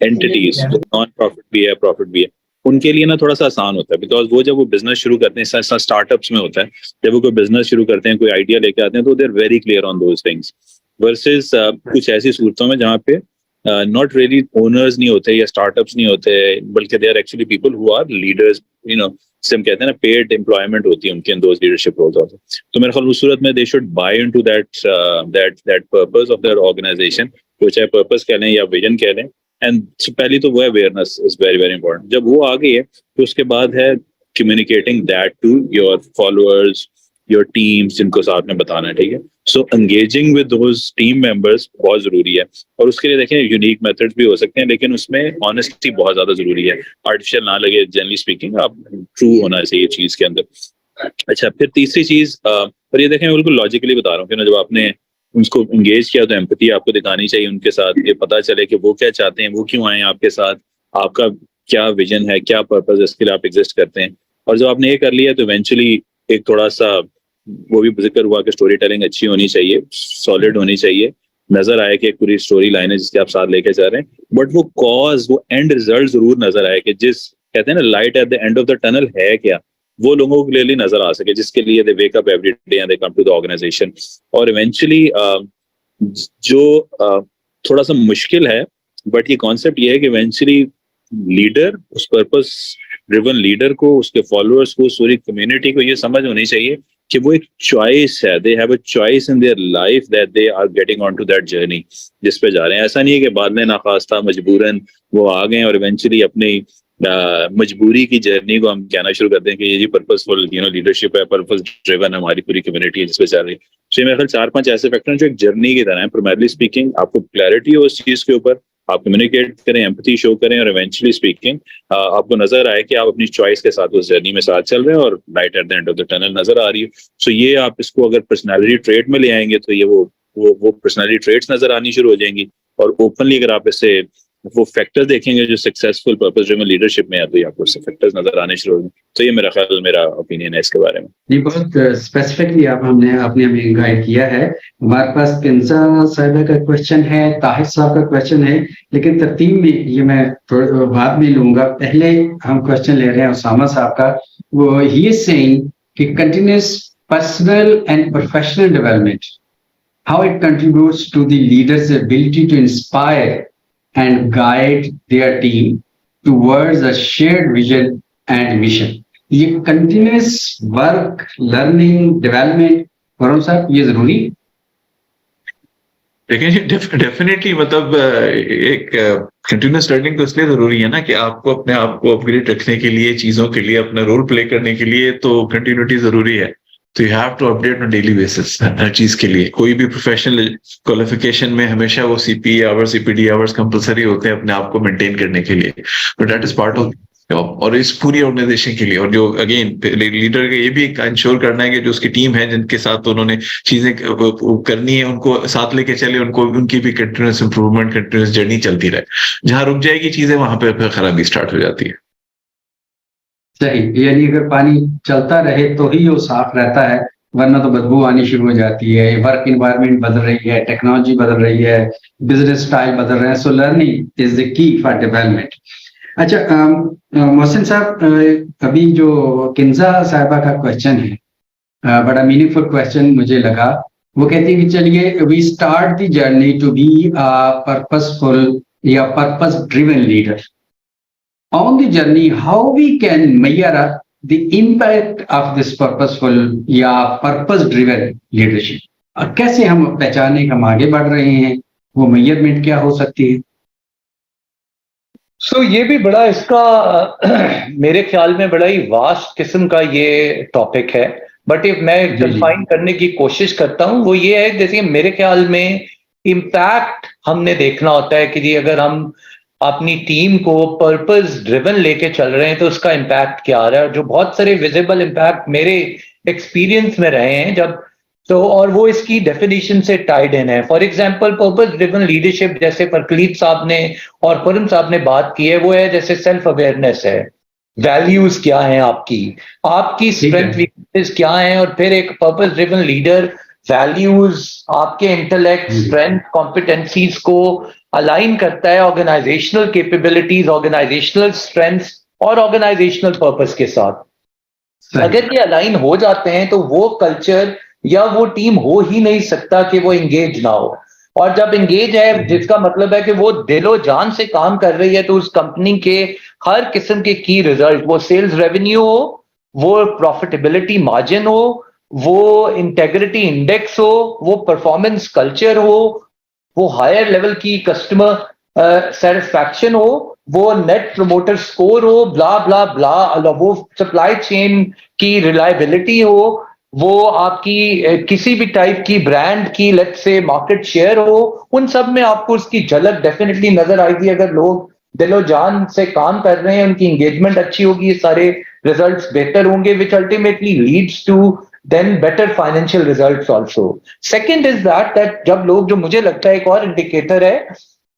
एंटिटीज, नॉन प्रॉफिट भी है, प्रॉफिट भी है, उनके लिए ना थोड़ा सा आसान होता है, बिकॉज वो जब वो बिजनेस शुरू करते हैं, स्टार्टअप्स में होता है, जब वो कोई बिजनेस शुरू करते हैं, कोई आइडिया लेके आते हैं, तो they are very clear on those things, versus कुछ ऐसी सूरतों में जहाँ पे नॉट रियली ओनर्स नहीं होते या स्टार्टअप्स नहीं होते, बल्कि they are actually people who are leaders, जिसे हम कहते हैं ना पेड एम्प्लॉयमेंट होती है उनके in those leadership roles also. तो मेरे ख्याल उस सूरत में they should buy into that purpose of their organisation, तो चाहे पर्पस कह लें या विजन कह लें, एंड पहली तो वो है awareness is very very important. जब वो आ गई है तो उसके बाद है communicating that to your followers, your teams, जिनको साथ में बताना है, ठीक है। So engaging with those team members बहुत जरूरी है, और उसके लिए देखें यूनिक मेथड्स भी हो सकते हैं, लेकिन उसमें ऑनेस्टी बहुत ज्यादा जरूरी है, आर्टिफिशियल ना लगे, जनरली स्पीकिंग आप ट्रू होना चाहिए चीज के अंदर। अच्छा, फिर तीसरी चीज, पर ये देखें मैं बिल्कुल लॉजिकली बता रहा हूँ कि ना, जब आपने उनको एंगेज किया तो एम्पैथी आपको दिखानी चाहिए उनके साथ, ये पता चले कि वो क्या चाहते हैं, वो क्यों आए आपके साथ, आपका क्या विजन है, क्या पर्पस है, इसके लिए आप एग्जिस्ट करते हैं। और जब आपने ये कर लिया तो इवेंचुअली एक थोड़ा सा वो भी जिक्र हुआ कि स्टोरी टेलिंग अच्छी होनी चाहिए, सॉलिड होनी चाहिए, नजर आए कि एक पूरी स्टोरी लाइन है जिसके आप साथ लेके जा रहे हैं, बट वो कॉज, वो एंड रिजल्ट जरूर नजर आए कि जिस कहते हैं ना light at the end of the tunnel है क्या, वो लोगों के लिए नजर आ सके, जिसके लिए they wake up every day and they come to the organisation. और इवेंचुअली जो थोड़ा सा मुश्किल है, बट ये कॉन्सेप्ट ये है कि इवेंचुअली लीडर, उस पर्पस ड्रिवन लीडर को, उसके फॉलोअर्स को, पूरी कम्युनिटी को ये समझ होनी चाहिए कि वो एक चॉइस है, they have a choice in their life that they are getting on to that journey जिस पे जा रहे हैं। ऐसा नहीं है कि बाद में नाखास्ता मजबूरन वो आ गए और इवेंचुअली अपनी मजबूरी की जर्नी को हम कहना शुरू करते हैं कि ये जी पर्पसफुल लीडरशिप है, पर्पस ड्रिवन हमारी पूरी कम्युनिटी है जिस पे चल रही है। तो मेरे ख्याल 4-5 ऐसे फैक्टर हैं जो एक जर्नी की तरह है। प्राइमरली स्पीकिंग, आपको क्लैरिटी हो उस चीज के ऊपर, आप कम्युनिकेट करें, एम्पैथी शो करें, और इवेंचुअली स्पीकिंग आपको नजर आए कि आप अपनी चॉइस के साथ उस जर्नी में साथ चल रहे हैं और light at the end of the tunnel नजर आ रही है। सो ये आप इसको अगर पर्सनैलिटी ट्रेट में ले आएंगे तो ये वो पर्सनैलिटी ट्रेट्स नजर आनी शुरू हो जाएंगी, और ओपनली अगर आप इसे वो फैक्टर्स देखेंगे जो सक्सेसफुल पर्पस ड्रिवन लीडरशिप में है, तो आपको फैक्टर्स नजर आने शुरू होंगे। तो ये मेरा ख्याल, मेरा ओपिनियन है इसके बारे में। ये बहुत स्पेसिफिकली आपने हमें गाइड किया है। हमारे पास किंजा साहिबा का क्वेश्चन है, ताहिर साहब का क्वेश्चन है, लेकिन तरतीब में ये मैं बाद में लूंगा। पहले हम क्वेश्चन ले रहे हैं उसामा साहब का। वो ही इज सेइंग कि continuous personal and professional development, how it contributes to the leader's ability to inspire and guide their team towards a shared vision and mission. ये continuous work, learning, development, Varun साहब, ये जरूरी? देखिए, डेफिनेटली, मतलब एक कंटिन्यूस लर्निंग तो इसलिए जरूरी है ना कि आपको अपने आप को अपग्रेड रखने के लिए, चीजों के लिए, अपना रोल प्ले करने के लिए तो कंटिन्यूटी जरूरी है। तो you have to update on daily basis हर चीज के लिए। कोई भी प्रोफेशनल क्वालिफिकेशन में हमेशा वो CPA hours, CPD hours compulsory होते हैं अपने आप को मेंटेन करने के लिए, तो that is part of job. और इस पूरी ऑर्गेनाइजेशन के लिए, और जो अगेन लीडर का ये भी इंश्योर करना है कि जो उसकी टीम है जिनके साथ उन्होंने चीजें करनी है, उनको साथ लेके चले, उनको उनकी भी कंटिन्यूस इंप्रूवमेंट, कंटिन्यूस जर्नी चलती रहे। जहां रुक जाएगी चीजें, वहां पे फिर खराबी स्टार्ट हो जाती है। सही, यानी अगर पानी चलता रहे तो ही वो साफ रहता है, वरना तो बदबू आनी शुरू हो जाती है। वर्क इन्वायरमेंट बदल रही है, टेक्नोलॉजी बदल रही है, बिजनेस स्टाइल बदल रहे हैं, so learning is the key for development. अच्छा, मोहसिन साहब, अभी जो किंजा साहिबा का क्वेश्चन है, बड़ा मीनिंगफुल क्वेश्चन मुझे लगा। वो कहती है कि चलिए, we start the journey to be purposeful या purpose driven leader. On the journey how we can measure the impact of this purposeful या पर्पस ड्रिवन लीडरशिप? कैसे हम पहचाने कि हम आगे बढ़ रहे हैं, वो मेजरमेंट क्या हो सकती है? सो ये भी बड़ा इसका मेरे ख्याल में बड़ा ही वास्ट किस्म का ये टॉपिक है। बट इफ मैं जी, जी। कंफाइन करने की कोशिश करता हूँ, वो ये है, जैसे मेरे ख्याल में इम्पैक्ट हमने देखना होता है कि जी अगर हम अपनी टीम को पर्पस ड्रिवन लेके चल रहे हैं तो उसका इम्पैक्ट क्या आ रहा है। जो बहुत सारे विजिबल इम्पैक्ट मेरे एक्सपीरियंस में रहे हैं, जब तो और वो इसकी डेफिनेशन से टाइड इन है। For example, purpose driven leadership जैसे फरकलीत साहब ने और फरम साहब ने बात की है, वो है जैसे सेल्फ अवेयरनेस है, वैल्यूज क्या हैं आपकी, आपकी ठीक है। स्ट्रेंथ वीकनेस क्या है, और फिर एक पर्पस ड्रिवन लीडर वैल्यूज, आपके इंटेलेक्ट, स्ट्रेंथ, कॉम्पिटेंसीज को अलाइन करता है ऑर्गेनाइजेशनल कैपेबिलिटीज, ऑर्गेनाइजेशनल स्ट्रेंथ्स और ऑर्गेनाइजेशनल पर्पस के साथ। सही। अगर ये अलाइन हो जाते हैं तो वो कल्चर या वो टीम हो ही नहीं सकता कि वो एंगेज ना हो। और जब एंगेज है, जिसका मतलब है कि वो दिलो जान से काम कर रही है, तो उस कंपनी के हर किस्म के की रिजल्ट, वो सेल्स रेवेन्यू हो, वो प्रॉफिटेबिलिटी मार्जिन हो, वो इंटेग्रिटी इंडेक्स हो, वो परफॉर्मेंस कल्चर हो, वो हायर लेवल की कस्टमर सेटिस्फैक्शन हो, वो नेट प्रमोटर स्कोर हो, ब्ला ब्ला ब्ला, वो सप्लाई चेन की रिलायबिलिटी हो, वो आपकी किसी भी टाइप की ब्रांड की लेट्स से मार्केट शेयर हो, उन सब में आपको उसकी झलक डेफिनेटली नजर आएगी। अगर लोग दिलो जान से काम कर रहे हैं, उनकी एंगेजमेंट अच्छी होगी, ये सारे रिजल्ट्स बेहतर होंगे, which ultimately leads to then better financial results also. Second is that जब लोग, जो मुझे लगता है एक और इंडिकेटर है,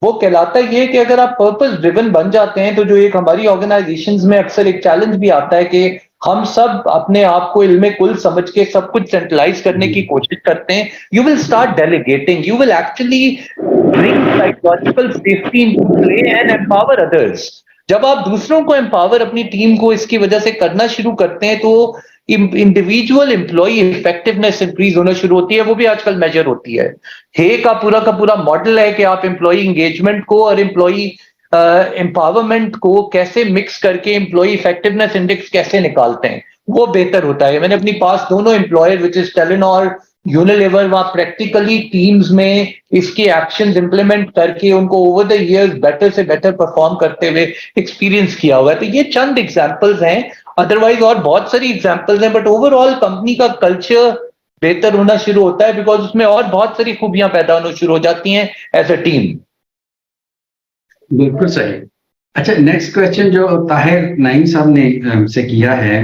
वो कहलाता ये कि अगर आप पर्पस ड्रिवन बन जाते हैं, तो जो एक हमारी ऑर्गेनाइजेशंस में अक्सर एक चैलेंज भी आता है कि हम सब अपने आप को इल्मे कुल समझ के सब कुछ सेंट्रलाइज करने की कोशिश करते हैं। You will start delegating, you will actually bring psychological safety into play and empower others. जब आप दूसरों को एम्पावर, अपनी टीम को इसकी वजह से करना शुरू करते हैं, तो इंडिविजुअल एम्प्लॉय इफेक्टिवनेस इंक्रीज होना शुरू होती है। वो भी आजकल मेजर होती है। हे का पूरा मॉडल है कि आप एम्प्लॉय एंगेजमेंट को और एम्प्लॉय एम्पावरमेंट को कैसे मिक्स करके एम्प्लॉय इफेक्टिवनेस इंडेक्स कैसे निकालते हैं, वो बेहतर होता है। मैंने अपनी पास दोनों employer which is Telenor, Unilever, वहां प्रैक्टिकली टीम्स में इसके एक्शंस इंप्लीमेंट करके उनको ओवर द इयर्स बेटर से बेटर परफॉर्म करते हुए एक्सपीरियंस किया हुआ है। तो ये चंद एग्जांपल्स हैं, अदरवाइज और बहुत सारी एग्जांपल्स हैं, बट ओवरऑल कंपनी का कल्चर बेहतर होना शुरू होता है बिकॉज उसमें और बहुत सारी खूबियां पैदा होना शुरू हो जाती हैं एज अ टीम। बिल्कुल सही। अच्छा, नेक्स्ट क्वेश्चन जो ताहिर नईम साहब ने हमसे किया है,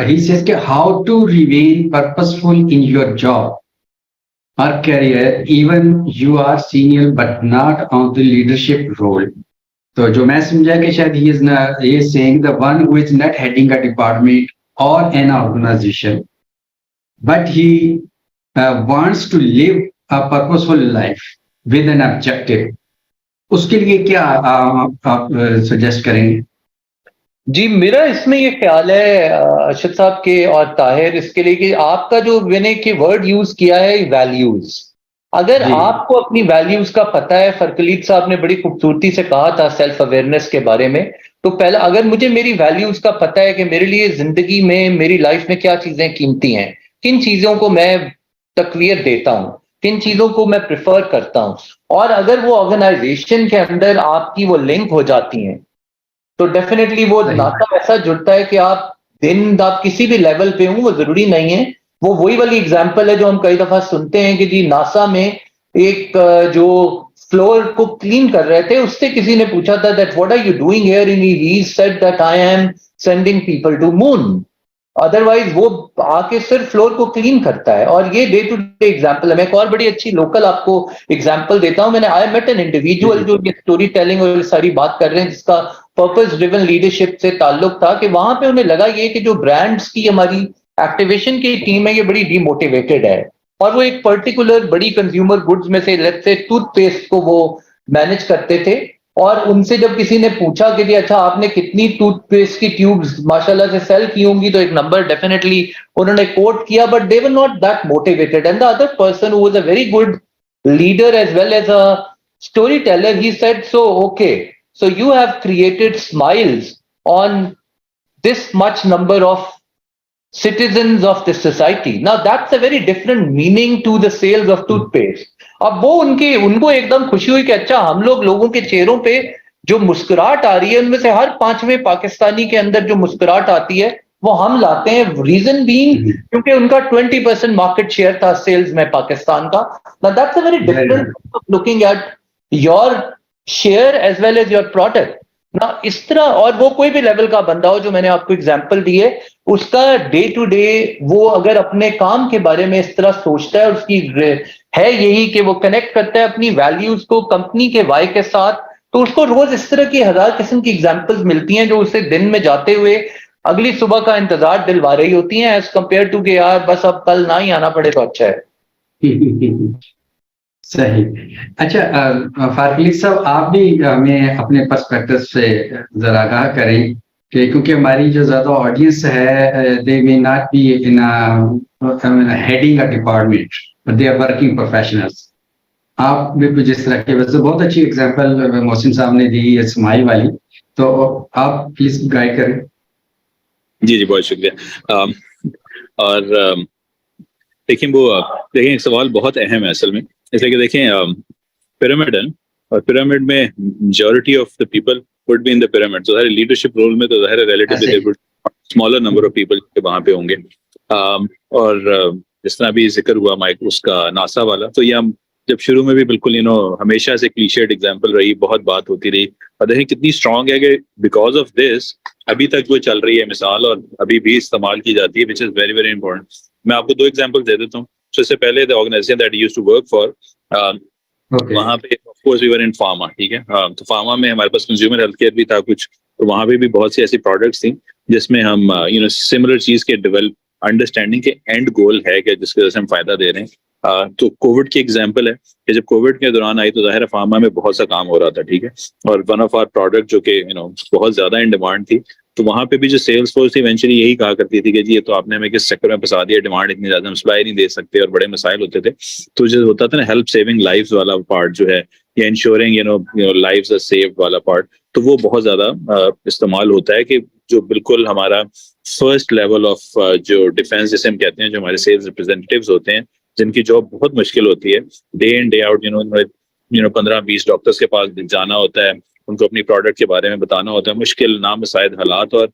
ही सेज कि how to remain purposeful in your job और career even you are senior but not on the leadership role. तो जो मैं समझा कि शायद he is saying the one who is not heading a department और an organisation but he wants to live a purposeful life with an objective, उसके लिए क्या आप सजेस्ट करेंगे? जी, मेरा इसमें ये ख्याल है अरशद साहब के और ताहिर, इसके लिए कि आपका जो मैंने के वर्ड यूज किया है वैल्यूज, अगर जी। आपको अपनी वैल्यूज का पता है, फरकलीत साहब ने बड़ी खूबसूरती से कहा था सेल्फ अवेयरनेस के बारे में, तो पहला अगर मुझे मेरी वैल्यूज का पता है कि मेरे लिए जिंदगी में, मेरी लाइफ में क्या चीजें कीमती हैं, किन चीजों को मैं तकवीयत देता हूं, किन चीजों को मैं प्रिफर करता हूं, और अगर वो ऑर्गेनाइजेशन के अंदर आपकी वो लिंक हो जाती हैं, तो डेफिनेटली वो नाता ऐसा जुड़ता है कि आप किसी भी लेवल पे हो, वो जरूरी नहीं है। वो वही वाली एग्जांपल है जो हम कई दफा सुनते हैं कि जी नासा में एक जो फ्लोर को क्लीन कर रहे थे, उससे किसी ने पूछा था that what are you doing here, in he said that I am sending people to moon. Otherwise वो आके सिर्फ फ्लोर को क्लीन करता है। और ये डे टू डे एग्जांपल है। मैं एक और बड़ी अच्छी लोकल आपको एग्जांपल देता हूं। मैंने आई मेट एन इंडिविजुअल जो ये स्टोरी टेलिंग और सारी बात कर रहे हैं, जिसका पर्पस ड्रिवन लीडरशिप से ताल्लुक था, कि वहां पे उन्हें लगा ये कि जो ब्रांड्स की हमारी एक्टिवेशन की टीम है ये बड़ी डीमोटिवेटेड है और वो एक पर्टिकुलर बड़ी कंज्यूमर गुड्स में से लेट्स से टूथपेस्ट को वो मैनेज करते थे और उनसे जब किसी ने पूछा कि जी अच्छा आपने कितनी टूथपेस्ट की ट्यूब्स माशाल्लाह से सेल की होंगी तो एक नंबर डेफिनेटली उन्होंने कोट किया but they were not that motivated and the other person who was a very good leader as well as a storyteller, he said, so, okay, so you have created smiles on this much number of citizens of this society. Now, that's a very different meaning to the sales of toothpaste. अब वो उनको एकदम खुशी हुई कि अच्छा हम लोगों के चेहरों पे जो मुस्कुराहट आ रही है उनमें से हर 5वें पाकिस्तानी के अंदर जो मुस्कुराहट आती है वो हम लाते हैं रीजन बीइंग क्योंकि उनका 20% मार्केट शेयर था सेल्स में पाकिस्तान का. Now, that's a very different way of looking at your share as well as your product. ना इस तरह और वो कोई भी लेवल का बंदा हो जो मैंने आपको एग्जांपल दी है उसका डे टू डे वो अगर अपने काम के बारे में इस तरह सोचता है उसकी है यही कि वो कनेक्ट करता है अपनी वैल्यूज को कंपनी के वाई के साथ तो उसको रोज इस तरह की 1000 किस्म की एग्जांपल्स मिलती हैं जो उसे दिन में जाते हुए अगली सुबह का इंतजार दिलवा रही होती हैं एज कंपेयर टू कि यार बस अब कल ना ही आना पड़े तो अच्छा है. सही. अच्छा फारक साहब आप भी हमें अपने पर्सपेक्टिव से जरा आगाह करें कि क्योंकि हमारी जो ज्यादा ऑडियंस है they may not be in heading a department but they are working professionals. आप भी कुछ इस तरह के वैसे बहुत अच्छी एग्जांपल मोहसिन साहब ने दी है स्माइल वाली तो आप प्लीज गाइड करें. जी बहुत शुक्रिया. और देखिए सवाल बहुत अहम है असल में इसलिए कि देखें पिरामिड है और पिरामिड में majority of the people would be in the pyramid तो लीडरशिप रोल में तो ज़ाहिर relatively smaller number of people वहां पे होंगे. और जिस तरह भी जिक्र हुआ माइक उसका नासा वाला तो ये हम जब शुरू में भी बिल्कुल हमेशा से क्लीशेड एग्जांपल रही बहुत बात होती रही और देखें कितनी स्ट्रांग है कि बिकॉज ऑफ दिस अभी तक वो चल रही है मिसाल और अभी भी इस्तेमाल की जाती है which is very very important. मैं आपको 2 एग्जांपल दे देता हूँ. तो इससे पहले the organisation that used to work for वहाँ पे of course we were in pharma. ठीक है. तो फार्मा में हमारे पास कंज्यूमर हेल्थ केयर भी था कुछ तो वहाँ पे भी बहुत सी ऐसी प्रोडक्ट्स थी जिसमें हम सिमिलर चीज के डेवलप अंडरस्टैंडिंग के एंड गोल है कि जिसकी वजह से हम फायदा दे रहे हैं. तो कोविड की एग्जांपल है कि जब कोविड के दौरान आई तो जाहिर फार्मा में बहुत सा काम हो रहा था. ठीक है. और वन ऑफ आवर प्रोडक्ट जो कि बहुत ज्यादा इन डिमांड थी तो वहां पे भी जो सेल्स फोर्स थी इवेंचुअली यही कहा करती थी कि जी ये तो आपने हमें किस सेक्टर में फंसा दिया डिमांड इतनी ज्यादा हम सप्लाई नहीं दे सकते और बड़े मसाइल होते थे. तो जो होता था ना हेल्प सेविंग लाइव्स वाला पार्ट जो है या इंश्योरिंग लाइव्स आर सेव्ड वाला पार्ट तो वो बहुत ज्यादा इस्तेमाल होता है कि जो बिल्कुल हमारा फर्स्ट लेवल ऑफ जो डिफेंस जिसे हम कहते हैं जो हमारे सेल्स रिप्रेजेंटेटिव्स होते हैं जिनकी जॉब बहुत मुश्किल होती है day in day out 15-20 doctors के पास जाना होता है उनको अपनी प्रोडक्ट के बारे में बताना होता है मुश्किल नामुसाइद हालात. और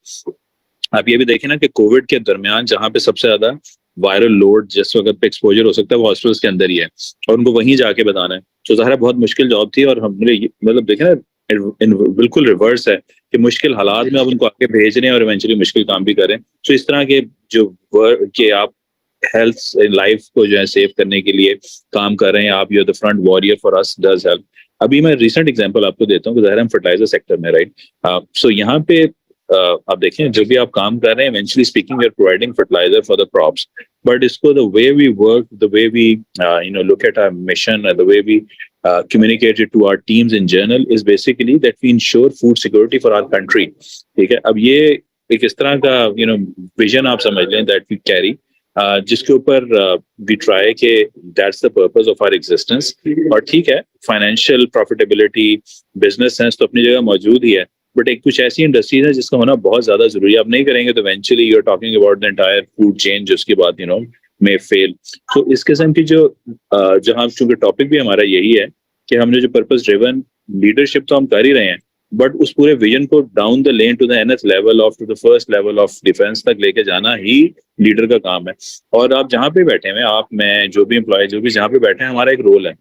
आप ये भी देखें ना कि कोविड के दरमियान जहाँ पे सबसे ज्यादा वायरल लोड जिस वक्त पे एक्सपोजर हो सकता है वो हॉस्पिटल्स के अंदर ही है और उनको वहीं जाके बताना है. तो ज़ाहिर बहुत मुश्किल जॉब थी और हमने मतलब देखे ना बिल्कुल रिवर्स है कि मुश्किल हालात में अब उनको आगे भेज रहे हैं और इवेंचुअली मुश्किल काम भी कर रहे हैं. तो इस तरह के जो कि आप हेल्थ लाइफ को जो है सेव करने के लिए काम कर रहे हैं आप you are the front warrior for us does help. अभी मैं रिसेंट एग्जांपल आपको देता हूँ कि ज़ाहिर हम फर्टिलाइजर सेक्टर में राइट. सो यहाँ पे आप देखें जब भी आप काम कर रहे हैं eventually speaking we are providing fertiliser for the crops but इसको the way we work the way we look at our mission the way we communicate it to our teams in general is basically that we ensure food security for our country. ठीक है. अब ये एक इस तरह का विजन आप समझ लें that we carry जिसके ऊपर we try के that's the purpose of our existence. और ठीक है फाइनेंशियल प्रॉफिटेबिलिटी बिजनेस सेंस तो अपनी जगह मौजूद ही है बट एक कुछ ऐसी इंडस्ट्रीज है जिसका होना बहुत ज्यादा जरूरी है. आप नहीं करेंगे तो eventually you are talking about the entire food chain जिसकी बात में फेल. तो इस किस्म की जो जहाँ चूंकि टॉपिक भी हमारा यही है कि हमने जो पर्पस ड्रिवन लीडरशिप तो हम कर ही रहे हैं बट उस पूरे विजन को down the lane to the nth level of to the first level of defence तक लेके जाना ही लीडर का काम है. और आप जहाँ पे बैठे हैं आप मैं जो भी एम्प्लॉय जो भी जहाँ पे बैठे हैं हमारा एक रोल है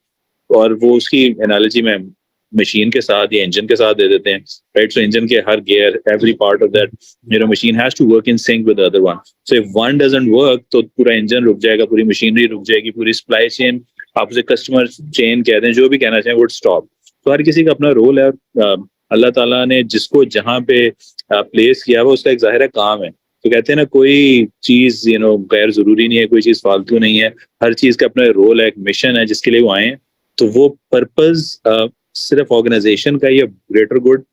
और वो उसकी एनालॉजी में मशीन के साथ या इंजन के साथ दे देते हैं राइट. सो इंजन के हर gear every part of that machine has to work in sync with the other one. So if one doesn't work तो पूरा इंजन रुक जाएगा पूरी मशीनरी रुक जाएगी पूरी सप्लाई चेन आप उसे कस्टमर चेन कहते हैं जो भी कहना चाहें वुड स्टॉप. तो हर किसी का अपना रोल है. अल्लाह ताला ने जिसको जहाँ पे प्लेस किया हुआ उसका एक जाहिर काम है तो कहते हैं ना, कोई चीज गैर जरूरी नहीं है, कोई चीज फालतू नहीं है, हर चीज का अपना रोल है, एक मिशन है जिसके लिए वो आए हैं। तो वो पर्पस सिर्फ ऑर्गेनाइजेशन का या ग्रेटर गुड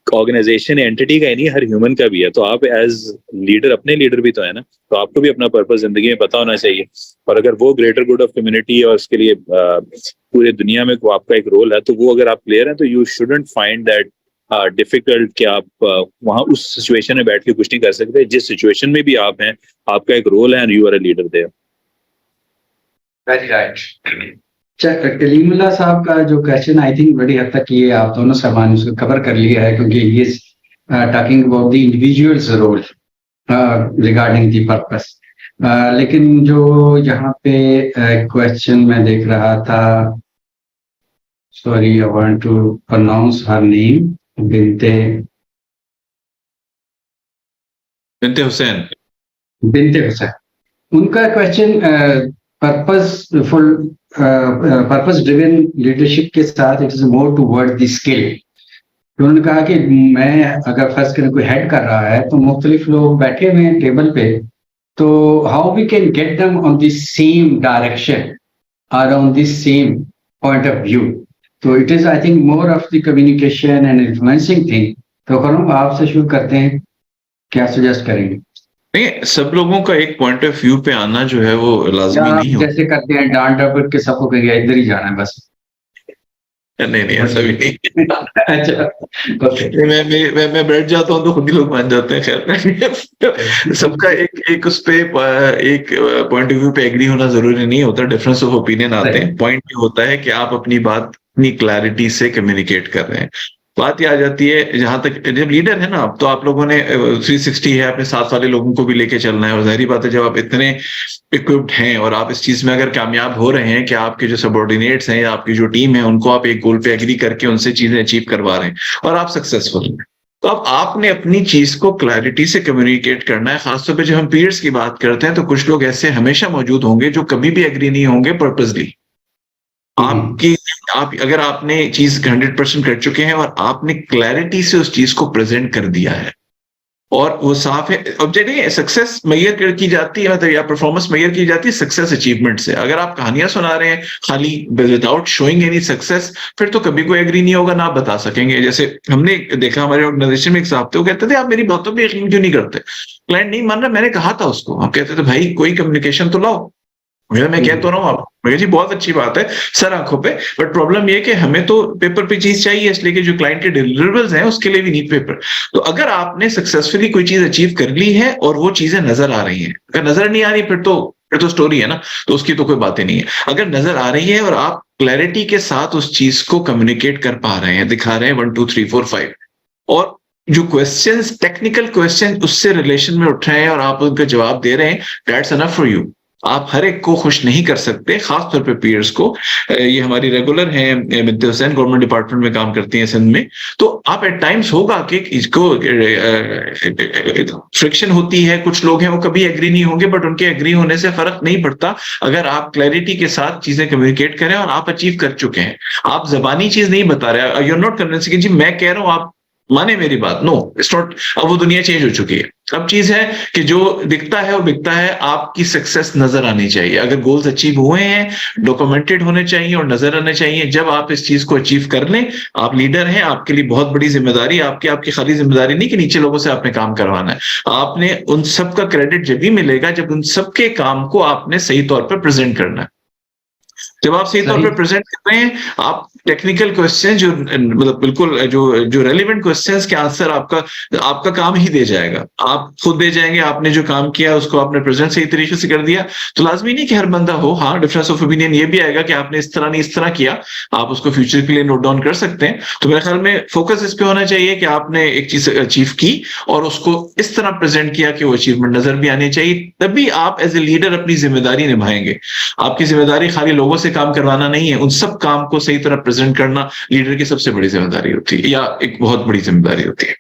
ऑर्गेनाइजेशन एंटिटी का ही नहीं, हर ह्यूमन का भी है। तो आप एज लीडर, अपने लीडर भी तो है ना, तो आपको भी अपना पर्पस जिंदगी में पता होना चाहिए। और अगर वो ग्रेटर गुड ऑफ कम्युनिटी है और उसके लिए पूरे दुनिया में आपका एक रोल है, तो वो अगर आप प्लेयर हैं तो you shouldn't find that difficult कि आप वहां उस सिचुएशन में बैठ के कुछ नहीं कर सकते। जिस सिचुएशन में भी आप हैं, आपका एक रोल है and you are a leader there. Very right. Kalimullah sahab का जो क्वेश्चन, आई थिंक बड़ी हद तक ये आप दोनों सामान उसको कवर कर लिया है, क्योंकि ये talking about the individuals role regarding the purpose. लेकिन जो यहाँ पे क्वेश्चन मैं देख रहा था, sorry I want to pronounce her name, Binte Hussain, उनका क्वेश्चन पर्पस ड्रिवन लीडरशिप के साथ it is more toward the skill. उन्होंने कहा कि मैं अगर फर्स्ट करें कोई हेड कर रहा है तो मुख्तलिफ लोग बैठे हुए हैं टेबल पे, तो how we can get them on the same direction और on the same point of view. तो it is I think more of the communication and influencing thing. तो करूँ आपसे शुरू करते हैं, क्या सजेस्ट करेंगे? नहीं, सब लोगों का एक पॉइंट ऑफ व्यू पे आना जो है वो लाजमी नहीं हो। जैसे करते हैं डांट डपट के सबको कहेंगे इधर ही जाना है बस। नहीं ऐसा भी नहीं। अच्छा, ओके। मैं बैठ जाता हूँ तो खुद ही लोग मान जाते हैं। खैर सबका एक उस पे एक पॉइंट ऑफ व्यू पे एग्री होना जरूरी नहीं होता, डिफरेंस ऑफ ओपिनियन आते हैं। पॉइंट ये होता है कि आप अपनी बात अपनी क्लैरिटी से कम्युनिकेट कर रहे हैं। बात ये आ जाती है, जहां तक जब लीडर है ना आप, तो आप लोगों ने 360 है, अपने साथ वाले लोगों को भी लेके चलना है। और जाहिर बात है जब आप इतने इक्विप्ड हैं और आप इस चीज में अगर कामयाब हो रहे हैं कि आपके जो सबऑर्डिनेट्स हैं या आपकी जो टीम है उनको आप एक गोल पे एग्री करके उनसे चीजें अचीव करवा रहे हैं और आप सक्सेसफुल हैं, तो अब आपने अपनी चीज को क्लैरिटी से कम्युनिकेट करना है। खासतौर पर जब हम पीरियड्स की बात करते हैं तो कुछ लोग ऐसे हमेशा मौजूद होंगे जो कभी भी एग्री नहीं होंगे पर्पसली। आप अगर आपने चीज 100% कर चुके हैं और आपने क्लैरिटी से उस चीज को प्रेजेंट कर दिया है और वो साफ है। अब देखिए सक्सेस मेजर की जाती है, मतलब या परफॉर्मेंस मेजर की जाती है सक्सेस अचीवमेंट से। अगर आप कहानियां सुना रहे हैं खाली विदाउट शोइंग एनी सक्सेस, फिर तो कभी कोई एग्री नहीं होगा, ना आप बता सकेंगे। जैसे हमने देखा हमारे ऑर्गेनाइजेशन में एक साहब थे, वो कहते थे आप मेरी बातों पर यकीन क्यों नहीं करते, क्लाइंट नहीं मान रहा, मैंने कहा था उसको। हम कहते थे भाई कोई कम्युनिकेशन तो लाओ। मैं कहता रहा हूँ आप, मैं जी बहुत अच्छी बात है सर आंखों पे, बट प्रॉब्लम ये है कि हमें तो पेपर पे चीज चाहिए, इसलिए कि जो क्लाइंट के डिलीवरेबल्स हैं उसके लिए भी नीड पेपर। तो अगर आपने सक्सेसफुली कोई चीज अचीव कर ली है और वो चीजें नजर आ रही हैं, अगर नजर नहीं आ रही फिर तो स्टोरी है ना, तो उसकी तो कोई बात ही नहीं है। अगर नजर आ रही है और आप क्लैरिटी के साथ उस चीज को कम्युनिकेट कर पा रहे हैं, दिखा रहे हैं 1 2 3 4 5, और जो क्वेश्चंस टेक्निकल क्वेश्चन उससे रिलेशन में उठ रहे हैं और आप उनका जवाब दे रहे हैं, दैट्स एनफ फॉर यू। आप हर एक को खुश नहीं कर सकते, खासतौर पे पीयर्स को। ये हमारी रेगुलर हैं बिनते हुसैन, गवर्नमेंट डिपार्टमेंट में काम करती हैं सिंध में। तो आप एट टाइम्स होगा कि इसको फ्रिक्शन होती है, कुछ लोग हैं वो कभी एग्री नहीं होंगे, बट उनके एग्री होने से फर्क नहीं पड़ता अगर आप क्लैरिटी के साथ चीजें कम्युनिकेट करें और आप अचीव कर चुके हैं। आप जबानी चीज नहीं बता रहे, यू आर नॉट कन्विंसिंग जी मैं कह रहा हूं आप माने मेरी बात, नो इट्स नॉट। अब वो दुनिया चेंज हो चुकी है। अब चीज है कि जो दिखता है वो बिकता है, आपकी सक्सेस नजर आनी चाहिए। अगर गोल्स अचीव हुए हैं डॉक्यूमेंटेड होने चाहिए और नजर आने चाहिए। जब आप इस चीज को अचीव कर लें, आप लीडर हैं, आपके लिए बहुत बड़ी जिम्मेदारी, आपकी खाली जिम्मेदारी नहीं कि नीचे लोगों से आपने काम करवाना है। आपने उन सब का क्रेडिट जब भी मिलेगा जब उन सबके काम को आपने सही तौर पर प्रेजेंट करना है। जब आप सही तौर पर प्रेजेंट कर रहे हैं, आप टेक्निकल क्वेश्चन जो मतलब बिल्कुल जो रेलिवेंट क्वेश्चंस के आंसर आपका काम ही दे जाएगा, आप खुद दे जाएंगे। आपने जो काम किया उसको आपने प्रेजेंट सही तरीके से कर दिया, तो लाजमी नहीं कि हर बंदा हो। हाँ, डिफरेंस ऑफ ओपिनियन ये भी आएगा कि आपने इस तरह नहीं इस तरह किया, आप उसको फ्यूचर के लिए नोट डाउन कर सकते हैं। तो मेरे ख्याल में फोकस इस पे होना चाहिए कि आपने एक चीज अचीव की और उसको इस तरह प्रेजेंट किया कि वो अचीवमेंट नजर भी आनी चाहिए, तभी आप एज ए लीडर अपनी जिम्मेदारी निभाएंगे। आपकी जिम्मेदारी खाली लोगों से काम करवाना नहीं है, उन सब काम को सही तरह प्रेजेंट करना लीडर की सबसे बड़ी जिम्मेदारी होती है, या एक बहुत बड़ी जिम्मेदारी होती है।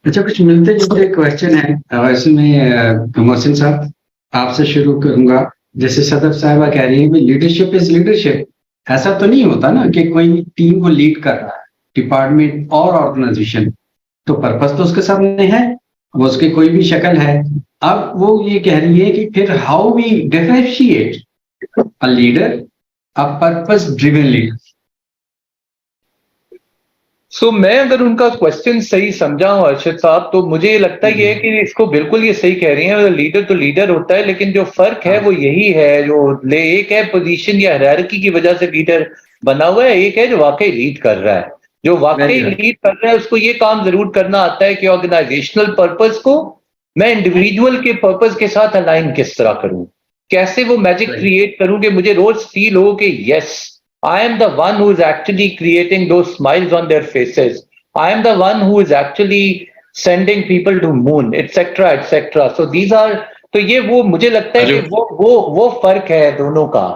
अच्छा, कुछ मिलते जुलते क्वेश्चन है इसमें। मोहसिन साहब आपसे शुरू करूंगा। जैसे सदफ साहिबा कह रही है कि लीडरशिप इज लीडरशिप, ऐसा तो नहीं होता ना कि कोई टीम को लीड कर रहा है, डिपार्टमेंट और ऑर्गेनाइजेशन, तो पर्पस तो उसके सामने है वो उसकी कोई भी शक्ल है। अब वो ये कह रही है कि फिर how we differentiate a leader, a purpose driven leader. So मैं अगर उनका क्वेश्चन सही समझा हूं अर्शद साहब, तो मुझे ये लगता है कि इसको बिल्कुल ये सही कह रही हैं, लीडर तो लीडर होता है, लेकिन जो फर्क है वो यही है, जो एक है पोजीशन या हायरार्की की वजह से लीडर बना हुआ है, एक है जो वाकई लीड कर रहा है। जो वाकई लीड कर रहा है उसको ये काम जरूर करना आता है कि ऑर्गेनाइजेशनल पर्पस को मैं इंडिविजुअल के पर्पस के साथ अलाइन किस तरह करूं, कैसे वो मैजिक क्रिएट करूं कि मुझे रोज फील हो कि yes, I am the one who is actually creating those smiles on their faces. I am the one who is actually sending people to moon, etc., etc. So these are, तो ये वो मुझे लगता है कि वो फर्क है दोनों का,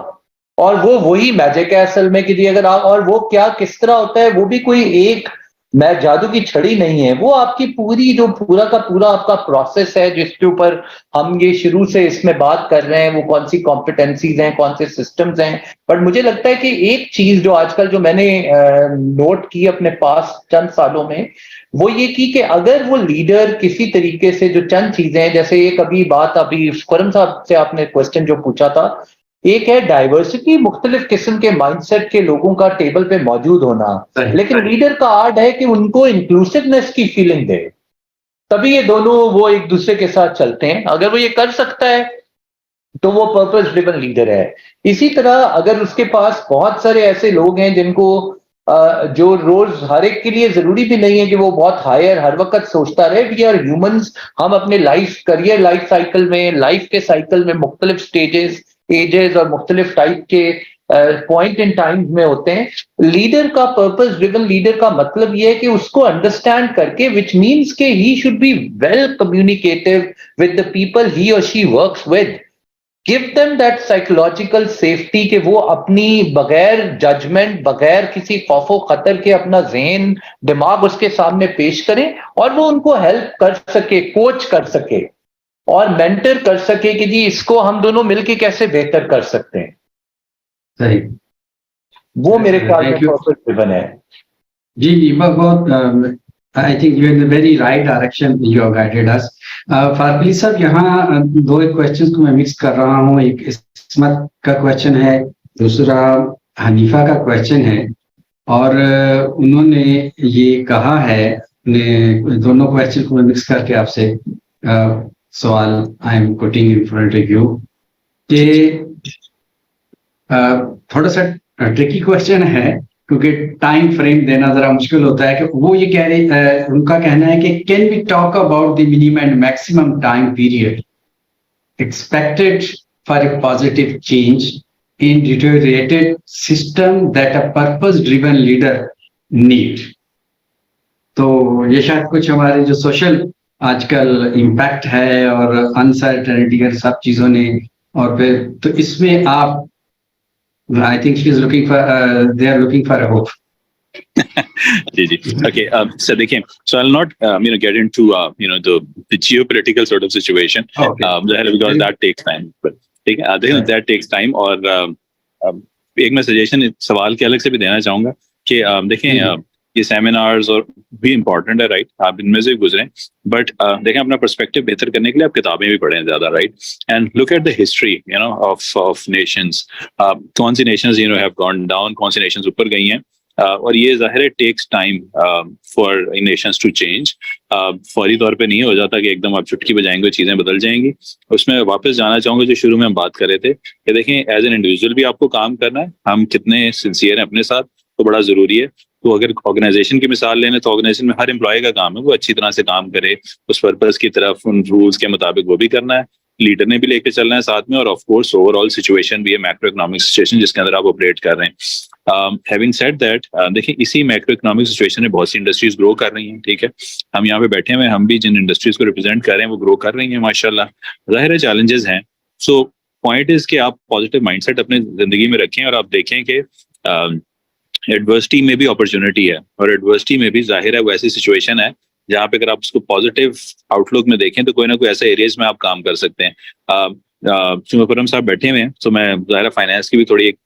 और वो वही मैजिक है असल में कि जी अगर आप, और वो क्या किस तरह होता है, वो भी कोई एक मैं जादू की छड़ी नहीं है, वो आपकी पूरी जो पूरा का पूरा आपका प्रोसेस है जिसके ऊपर हम ये शुरू से इसमें बात कर रहे हैं, वो कौन सी कॉम्पिटेंसीज हैं, कौन से सिस्टम्स हैं। बट मुझे लगता है कि एक चीज जो आजकल जो मैंने नोट की अपने पास चंद सालों में, वो ये की कि अगर वो लीडर किसी तरीके से जो चंद चीजें हैं, जैसे एक अभी बात अभी करम साहब से आपने क्वेश्चन जो पूछा था, एक है डाइवर्सिटी, मुख्तलिफ किस्म के माइंडसेट के लोगों का टेबल पे मौजूद होना, लेकिन लीडर का आर्ट है कि उनको इंक्लूसिवनेस की फीलिंग दे, तभी ये दोनों वो एक दूसरे के साथ चलते हैं। अगर वो ये कर सकता है तो वो पर्पस ड्रिवन लीडर है। इसी तरह अगर उसके पास बहुत सारे ऐसे लोग हैं जिनको जो रोज हर एक के लिए जरूरी भी नहीं है कि वो बहुत हायर हर वक्त सोचता रहे, वी आर ह्यूमंस, हम अपने लाइफ करियर लाइफ साइकिल में, लाइफ के साइकिल में मुख्तलिफ स्टेजेस एजेस और मुख्तलिफ टाइप के पॉइंट इन टाइम में होते हैं। लीडर का पर्पस ड्रिवन लीडर का मतलब ये है कि उसको अंडरस्टैंड करके, विच मीन्स के he should be well communicative with the people he और she works with, give them that psychological safety कि वो अपनी बगैर जजमेंट, बगैर किसी खौफो खतर के अपना जहन दिमाग उसके सामने पेश करें और वो उनको हेल्प कर सके, कोच कर सके और मेंटर कर सके कि जी इसको हम दोनों मिलके कैसे बेहतर कर सकते हैं। सही, वो मेरे ख्याल में पर्पस ड्रिवन है। जी बहुत I think you in the very right direction you have guided us. Farbir साहब, यहाँ दो एक क्वेश्चंस को मैं मिक्स कर रहा हूँ, एक इस्मत का क्वेश्चन है, दूसरा हनीफा का क्वेश्चन है, और उन्होंने ये कहा है, दोनों क्वेश्चन को मैं मिक्स करके आपसे सवाल I am putting in front of you कि थोड़ा सा ट्रिकी क्वेश्चन है क्योंकि टाइम फ्रेम देना जरा मुश्किल होता है। कि वो ये कह रहे, उनका कहना है कि can we talk about the minimum and maximum time period expected for a positive change in deteriorated system that a purpose driven leader need. तो ये शायद कुछ हमारे जो सोशल आजकल इम्पैक्ट है और अनसर्टेनिटी और सब चीजों ने, और फिर तो इसमें आप, I think she is looking for, they are looking for a hope. Ji ji, okay. So देखिए, so I'll not get into the geopolitical sort of situation, because that takes time. But ठीक है, देखिए that takes time। और एक मैं सजेशन सवाल के अलग से भी देना चाहूंगा कि देखिए ये सेमिनार्स और भी इम्पोर्टेंट है, राइट, आप इनमें से गुजरें, बट देखें अपना पर्सपेक्टिव बेहतर करने के लिए आप किताबें भी पढ़ें ज्यादा, right, and look at the history of Nations, कौन सी नेशंस हैव गॉन डाउन, कौन सी नेशंस ऊपर गई हैं, और ये जाहिर है takes time for nations to change. फौरी तौर पे नहीं हो जाता कि एकदम आप चुटकी बजाएंगे चीजें बदल जाएंगी। उसमें वापस जाना चाहूंगा जो शुरू में हम बात कर रहे थे कि देखें एज एन इंडिविजुअल भी आपको काम करना है, हम कितने सिंसियर हैं अपने साथ तो बड़ा जरूरी है। तो अगर ऑर्गेनाइजेशन की मिसाल लेने तो ऑर्गेनाइजेशन में हर एम्प्लॉय का काम है वो अच्छी तरह से काम करे, उस पर्पस की तरफ उन रूल्स के मुताबिक वो भी करना है, लीडर ने भी लेके चलना है साथ में, और ऑफ कोर्स ओवरऑल सिचुएशन भी है, मैक्रो इकोनॉमिक सिचुएशन जिसके अंदर आप ऑपरेट कर रहे हैं। हैविंग सेड दैट, देखिए इसी मैक्रो इकोनॉमिक सिचुएशन में बहुत सी इंडस्ट्रीज ग्रो कर रही हैं, ठीक है, हम यहाँ पे बैठे हुए, हम भी जिन इंडस्ट्रीज को रिप्रेजेंट कर रहे हैं वो ग्रो कर रही हैं माशाल्लाह, जाहिर है चैलेंजेस हैं। सो पॉइंट इज कि आप पॉजिटिव माइंडसेट अपने जिंदगी में रखें और आप देखें कि एडवर्सिटी में भी अपॉर्चुनिटी है, और एडवर्सिटी में भी जाहिर है वो ऐसी सिचुएशन है जहाँ पे अगर आप उसको पॉजिटिव आउटलुक में देखें तो कोई ना कोई ऐसे एरियाज में आप काम कर सकते हैं। परम साहब बैठे हुए हैं तो मैं जाहिर फाइनेंस की भी थोड़ी एक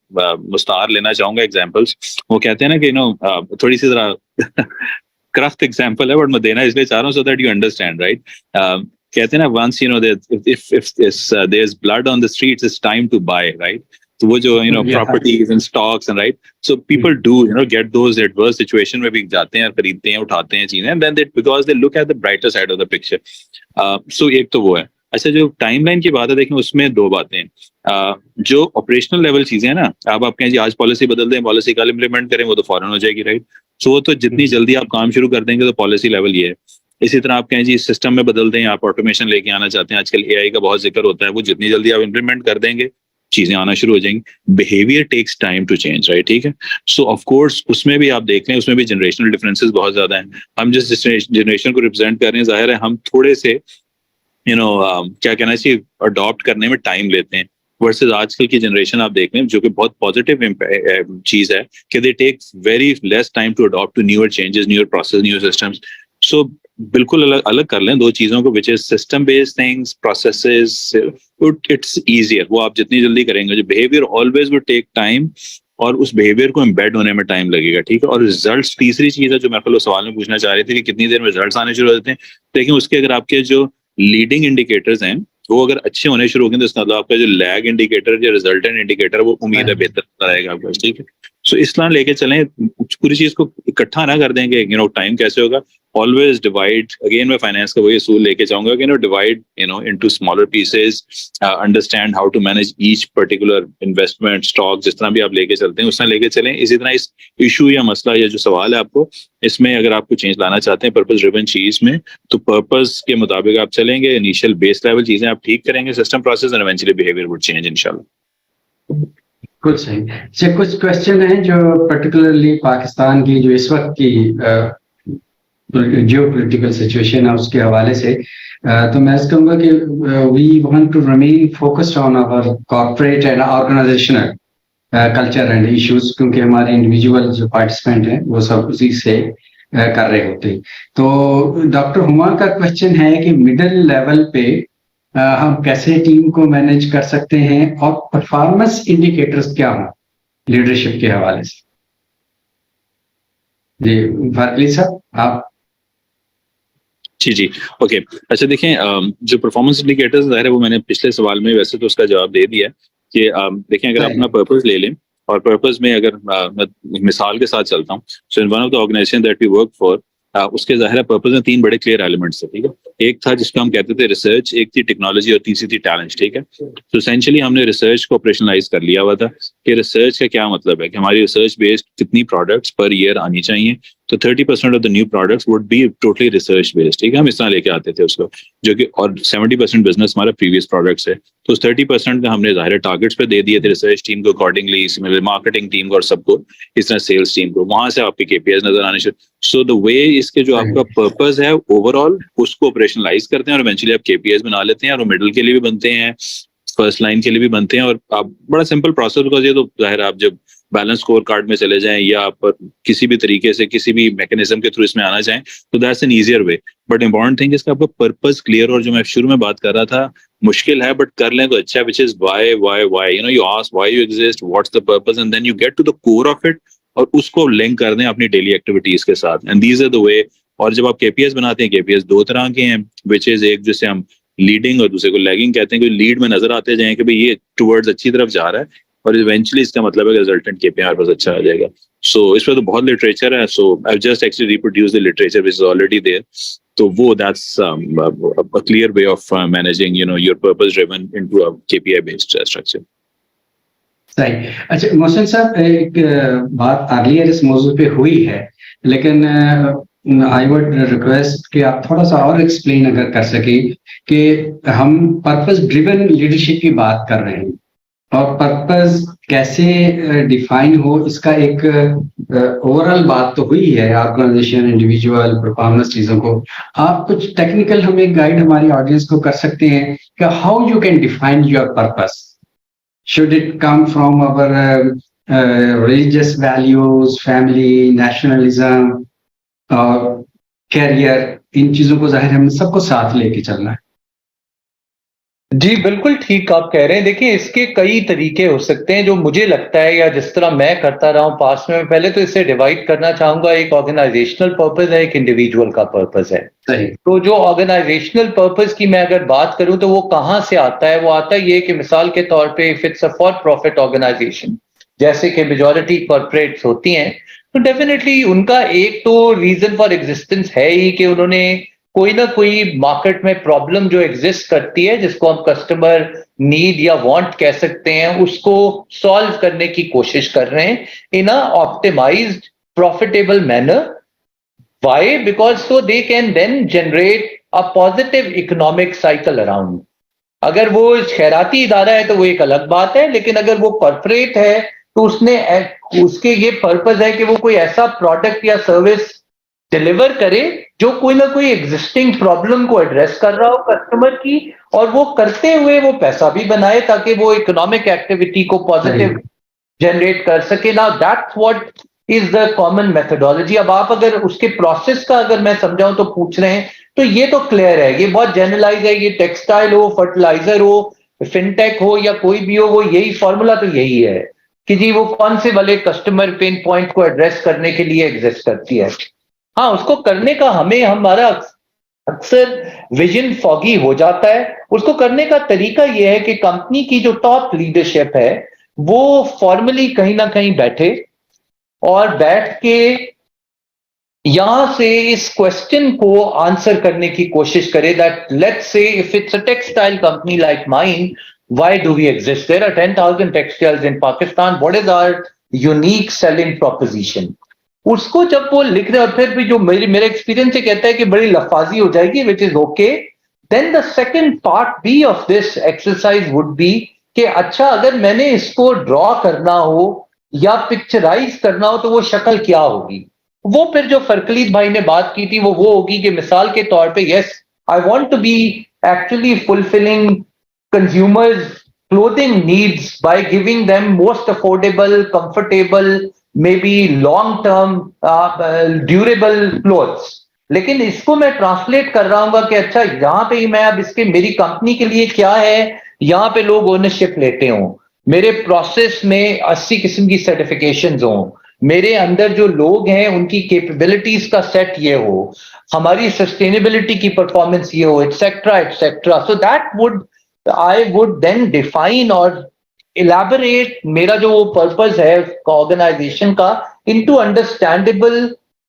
मुस्तार लेना चाहूंगा एग्जांपल्स। वो कहते हैं ना कि थोड़ी सी जरा क्रफ्ट एग्जांपल है, बट मैं देना इसलिए चाह रहा हूँ so that you understand, right? कहते हैं ना, once you know that if there is blood on the streets, it's time to buy, right? तो वो जो Yeah. Properties and stocks and right, so people do get those adverse situation में भी जाते हैं और खरीदते हैं, उठाते हैं चीजें, and then they because they look at the brighter side of the picture. So एक तो वो है। अच्छा, जो टाइमलाइन की बात है, देखें उसमें दो बातें हैं। जो ऑपरेशनल लेवल चीजें हैं ना, आप कहें जी आज पॉलिसी बदल दें, पॉलिसी कल इंप्लीमेंट करें, वो तो फौरन हो जाएगी, राइट? सो वो तो जितनी जल्दी आप काम शुरू कर देंगे तो पॉलिसी लेवल ये है। इसी तरह आप कहें जी सिस्टम में बदल दें, आप ऑटोमेशन लेके आना चाहते हैं, आजकल एआई का बहुत जिक्र होता है, वो जितनी जल्दी आप इंप्लीमेंट कर देंगे चीजें आना शुरू हो जाएंगी। Behaviour takes time to change, right? ठीक है। सो ऑफ कोर्स उसमें भी आप देख लें, उसमें भी जनरेशनल डिफरेंसेस बहुत ज्यादा हैं। हम जिस जनरेशन को रिप्रेजेंट कर रहे हैं, जाहिर है हम थोड़े से क्या कहना चाहिए, अडॉप्ट करने में टाइम लेते हैं, वर्सेस आजकल की जनरेशन आप देख लें जो कि बहुत पॉजिटिव चीज है कि they take very less time to adopt to newer changes, newer process, newer systems. So बिल्कुल अलग अलग कर लें दो चीजों को, which is system based things, processes, it's easier. वो आप जितनी जल्दी करेंगे, जो behaviour always will take time, और उस बिहेवियर को एम्बेड होने में टाइम लगेगा, ठीक है। और रिजल्ट्स तीसरी चीज है जो मैं आपको सवाल में पूछना चाह रही थी कि कितनी देर में रिजल्ट्स आने शुरू हो जाते हैं। लेकिन उसके अगर आपके जो लीडिंग इंडिकेटर्स हैं वो अगर अच्छे होने शुरू हो गए तो इसका मतलब आपका जो लैग इंडिकेटर या रिजल्टेंट इंडिकेटर वो उम्मीद है बेहतर रहेगा आपका, ठीक है। सो इस तरह लेके चलें, पूरी चीज को इकट्ठा ना कर दें कि टाइम कैसे होगा। ऑलवेज डिवाइड, अगेन मैं फाइनेंस का वही असूल लेके जाऊंगा कि divide into smaller pieces, understand how to manage each particular investment, stock, जिस तरह भी आप लेके चलते हैं उस तरह लेके चलें। इसी तरह इस इशू या मसला या जो सवाल है आपको, इसमें अगर आपको चेंज लाना चाहते हैं पर्पस ड्रिवन चीज में, तो पर्पस के मुताबिक आप चलेंगे, इनिशियल बेस लेवल चीजें आप ठीक करेंगे, system process, and eventually behaviour would change इंशाल्लाह। कुछ सही। अच्छा, कुछ क्वेश्चन हैं जो पर्टिकुलरली पाकिस्तान की जो इस वक्त की जियो पोलिटिकल सिचुएशन है उसके हवाले से, तो मैं कहूँगा कि we want to remain focused on our corporate and organisational culture and issues, क्योंकि हमारे इंडिविजुअल जो पार्टिसिपेंट हैं वो सब उसी से कर रहे होते हैं। तो डॉक्टर हुमा का क्वेश्चन है कि मिडिल लेवल पे हम कैसे टीम को मैनेज कर सकते हैं और परफॉर्मेंस इंडिकेटर्स क्या हों लीडरशिप के हवाले से। जी फारकली साहब, आप। जी ओके। अच्छा देखें, जो परफॉर्मेंस इंडिकेटर्स है वो मैंने पिछले सवाल में वैसे तो उसका जवाब दे दिया है कि देखें अगर आप अपना पर्पस ले लें, और पर्पस में अगर मैं मिसाल के साथ चलता हूँ, so in one of the organisation that we work for, उसके जाहिर है पर्पस में तीन बड़े क्लियर एलिमेंट्स थे, ठीक है। एक था जिसको हम कहते थे रिसर्च, एक थी टेक्नोलॉजी और तीसरी थी टैलेंट, ठीक है। तो एसेंशियली हमने रिसर्च को ऑपरेशनलाइज कर लिया हुआ था कि रिसर्च का क्या मतलब है कि हमारी रिसर्च बेस्ड कितनी प्रोडक्ट्स पर ईयर आनी चाहिए, तो 30% of the new products would be totally research based, ठीक है। हम इस तरह लेके आते थे उसको, जो कि और 70% बिजनेस हमारा प्रीवियस प्रोडक्ट्स है, तो उस 30% का हमने जाहिर टारगेट्स पे दे दिए थे रिसर्च टीम को अकॉर्डिंगली, मार्केटिंग टीम को और सबको, इस तरह सेल्स टीम को, वहां से आपके केपीआईज नजर आने शुरू। सो द वे इसके जो आपका पर्पस है ओवरऑल उसको ऑपरेशनलाइज करते हैं और इवेंचुअली आप केपीआईज बना लेते हैं, और वो मिडिल के लिए भी बनते हैं, फर्स्ट लाइन के लिए भी बनते हैं, और आप बड़ा सिंपल प्रोसेस, बिकॉज ये तो जाहिर आप जब बैलेंस स्कोर कार्ड में चले जाएं या आप किसी भी तरीके से किसी भी मैकेनिज्म के थ्रू इसमें आना चाहें तो that's an easier way, but important thing इसका आपका पर्पस क्लियर, और जो मैं शुरू में बात कर रहा था मुश्किल है बट कर लें तो अच्छा, which is why why why, you ask why you exist, what's the purpose, and then you get to the core of it, और उसको लिंक कर दें अपनी डेली एक्टिविटीज के साथ, and these are the way. और जब आप केपीएस बनाते हैं, केपीएस दो तरह के हैं, विच इज एक जिसे हम लीडिंग और दूसरे को लैगिंग कहते हैं, कि लीड में नजर आते जाएं कि भाई ये टुवर्ड्स अच्छी तरफ जा रहा है, और इवेंचुअली इसका मतलब है कि रिजल्टेंट केपीआई पर अच्छा आ जाएगा। सो इस पर तो बहुत लिटरेचर है, so I just actually reproduce the literature which is already there, तो वो that's a clear way of managing your purpose driven into a KPI based structure. सही। अच्छा मोहसिन साहब, एक बात अर्लियर इस मौजू पे हुई है, लेकिन आई वुड रिक्वेस्ट कि आप थोड़ा सा और एक्सप्लेन अगर कर सके कि हम पर्पस ड्रिवन लीडरशिप की बात कर रहे हैं और पर्पस कैसे डिफाइन हो, इसका एक ओवरऑल बात तो हुई है, ऑर्गेनाइजेशन, इंडिविजुअल, परफॉर्मेंस चीजों को। आप कुछ टेक्निकल हमें गाइड हमारी ऑडियंस को कर सकते हैं कि how you can define your purpose? Should it come from our religious values, family, nationalism, career? इन चीजों को जाहिर हमने सबको साथ लेके चलना है। जी बिल्कुल ठीक आप कह रहे हैं। देखिए इसके कई तरीके हो सकते हैं। जो मुझे लगता है या जिस तरह मैं करता रहा हूं पास्ट में, मैं पहले तो इसे डिवाइड करना चाहूंगा, एक ऑर्गेनाइजेशनल पर्पस है, एक इंडिविजुअल का पर्पस है। सही। तो जो ऑर्गेनाइजेशनल पर्पस की मैं अगर बात करूं तो वो कहां से आता है? वो आता है ये कि मिसाल के तौर पे if it's a for profit organisation, जैसे कि मेजॉरिटी कॉर्पोरेट्स होती हैं, तो डेफिनेटली उनका एक तो रीजन फॉर एग्जिस्टेंस है ही कि उन्होंने कोई ना कोई मार्केट में प्रॉब्लम जो एग्जिस्ट करती है, जिसको हम कस्टमर नीड या वांट कह सकते हैं, उसको सॉल्व करने की कोशिश कर रहे हैं in a optimised profitable manner. Why? Because so they can then generate a positive economic cycle around. अगर वो खैराती इदारा है तो वो एक अलग बात है, लेकिन अगर वो कॉर्पोरेट है तो उसके ये पर्पस है कि वो कोई ऐसा प्रोडक्ट या सर्विस डिलीवर करे जो कोई ना कोई एग्जिस्टिंग प्रॉब्लम को एड्रेस कर रहा हो कस्टमर की, और वो करते हुए वो पैसा भी बनाए ताकि वो इकोनॉमिक एक्टिविटी को पॉजिटिव जनरेट कर सके। Now that's what is the common methodology. अब आप अगर उसके प्रोसेस का अगर मैं समझाऊं तो पूछ रहे हैं, तो ये तो क्लियर है, ये बहुत जनरलाइज है। ये टेक्सटाइल हो, फर्टिलाइजर हो, फिनटेक हो या कोई भी हो, वो यही फॉर्मूला तो यही है कि जी वो कौन से वाले कस्टमर पेन पॉइंट को एड्रेस करने के लिए एग्जिस्ट करती है। हाँ, उसको करने का हमारा अक्सर विजन फॉगी हो जाता है। उसको करने का तरीका यह है कि कंपनी की जो टॉप लीडरशिप है वो फॉर्मली कहीं ना कहीं बैठे और बैठ के यहां से इस क्वेश्चन को आंसर करने की कोशिश करे that let's say if it's a textile company like mine, why do we exist? There are 10,000 textiles in Pakistan, what is our unique selling proposition? उसको जब वो लिख रहे, और फिर भी जो मेरा एक्सपीरियंस से कहता है कि बड़ी लफाजी हो जाएगी, which is okay. Then the second part B of this exercise would be कि अच्छा अगर मैंने इसको ड्रॉ करना हो या पिक्चराइज करना हो तो वो शक्ल क्या होगी? वो फिर जो फरकलीद भाई ने बात की थी वो होगी कि मिसाल के तौर पे yes, I want to be actually fulfilling consumers clothing needs by giving them most affordable, comfortable, maybe long term durable clothes। लेकिन इसको मैं ट्रांसलेट कर रहा हूँ कि अच्छा यहाँ पे ही मैं अब इसके मेरी कंपनी के लिए क्या है, यहाँ पे लोग ओनरशिप लेते हों, मेरे प्रोसेस में 80 किस्म की सर्टिफिकेशंस हों, मेरे अंदर जो लोग हैं उनकी कैपेबिलिटीज का सेट ये हो, हमारी सस्टेनेबिलिटी की परफॉर्मेंस ये हो, etcetera etcetera. So that would I would then define or elaborate मेरा जो पर्पस है ऑर्गेनाइजेशन का into understandable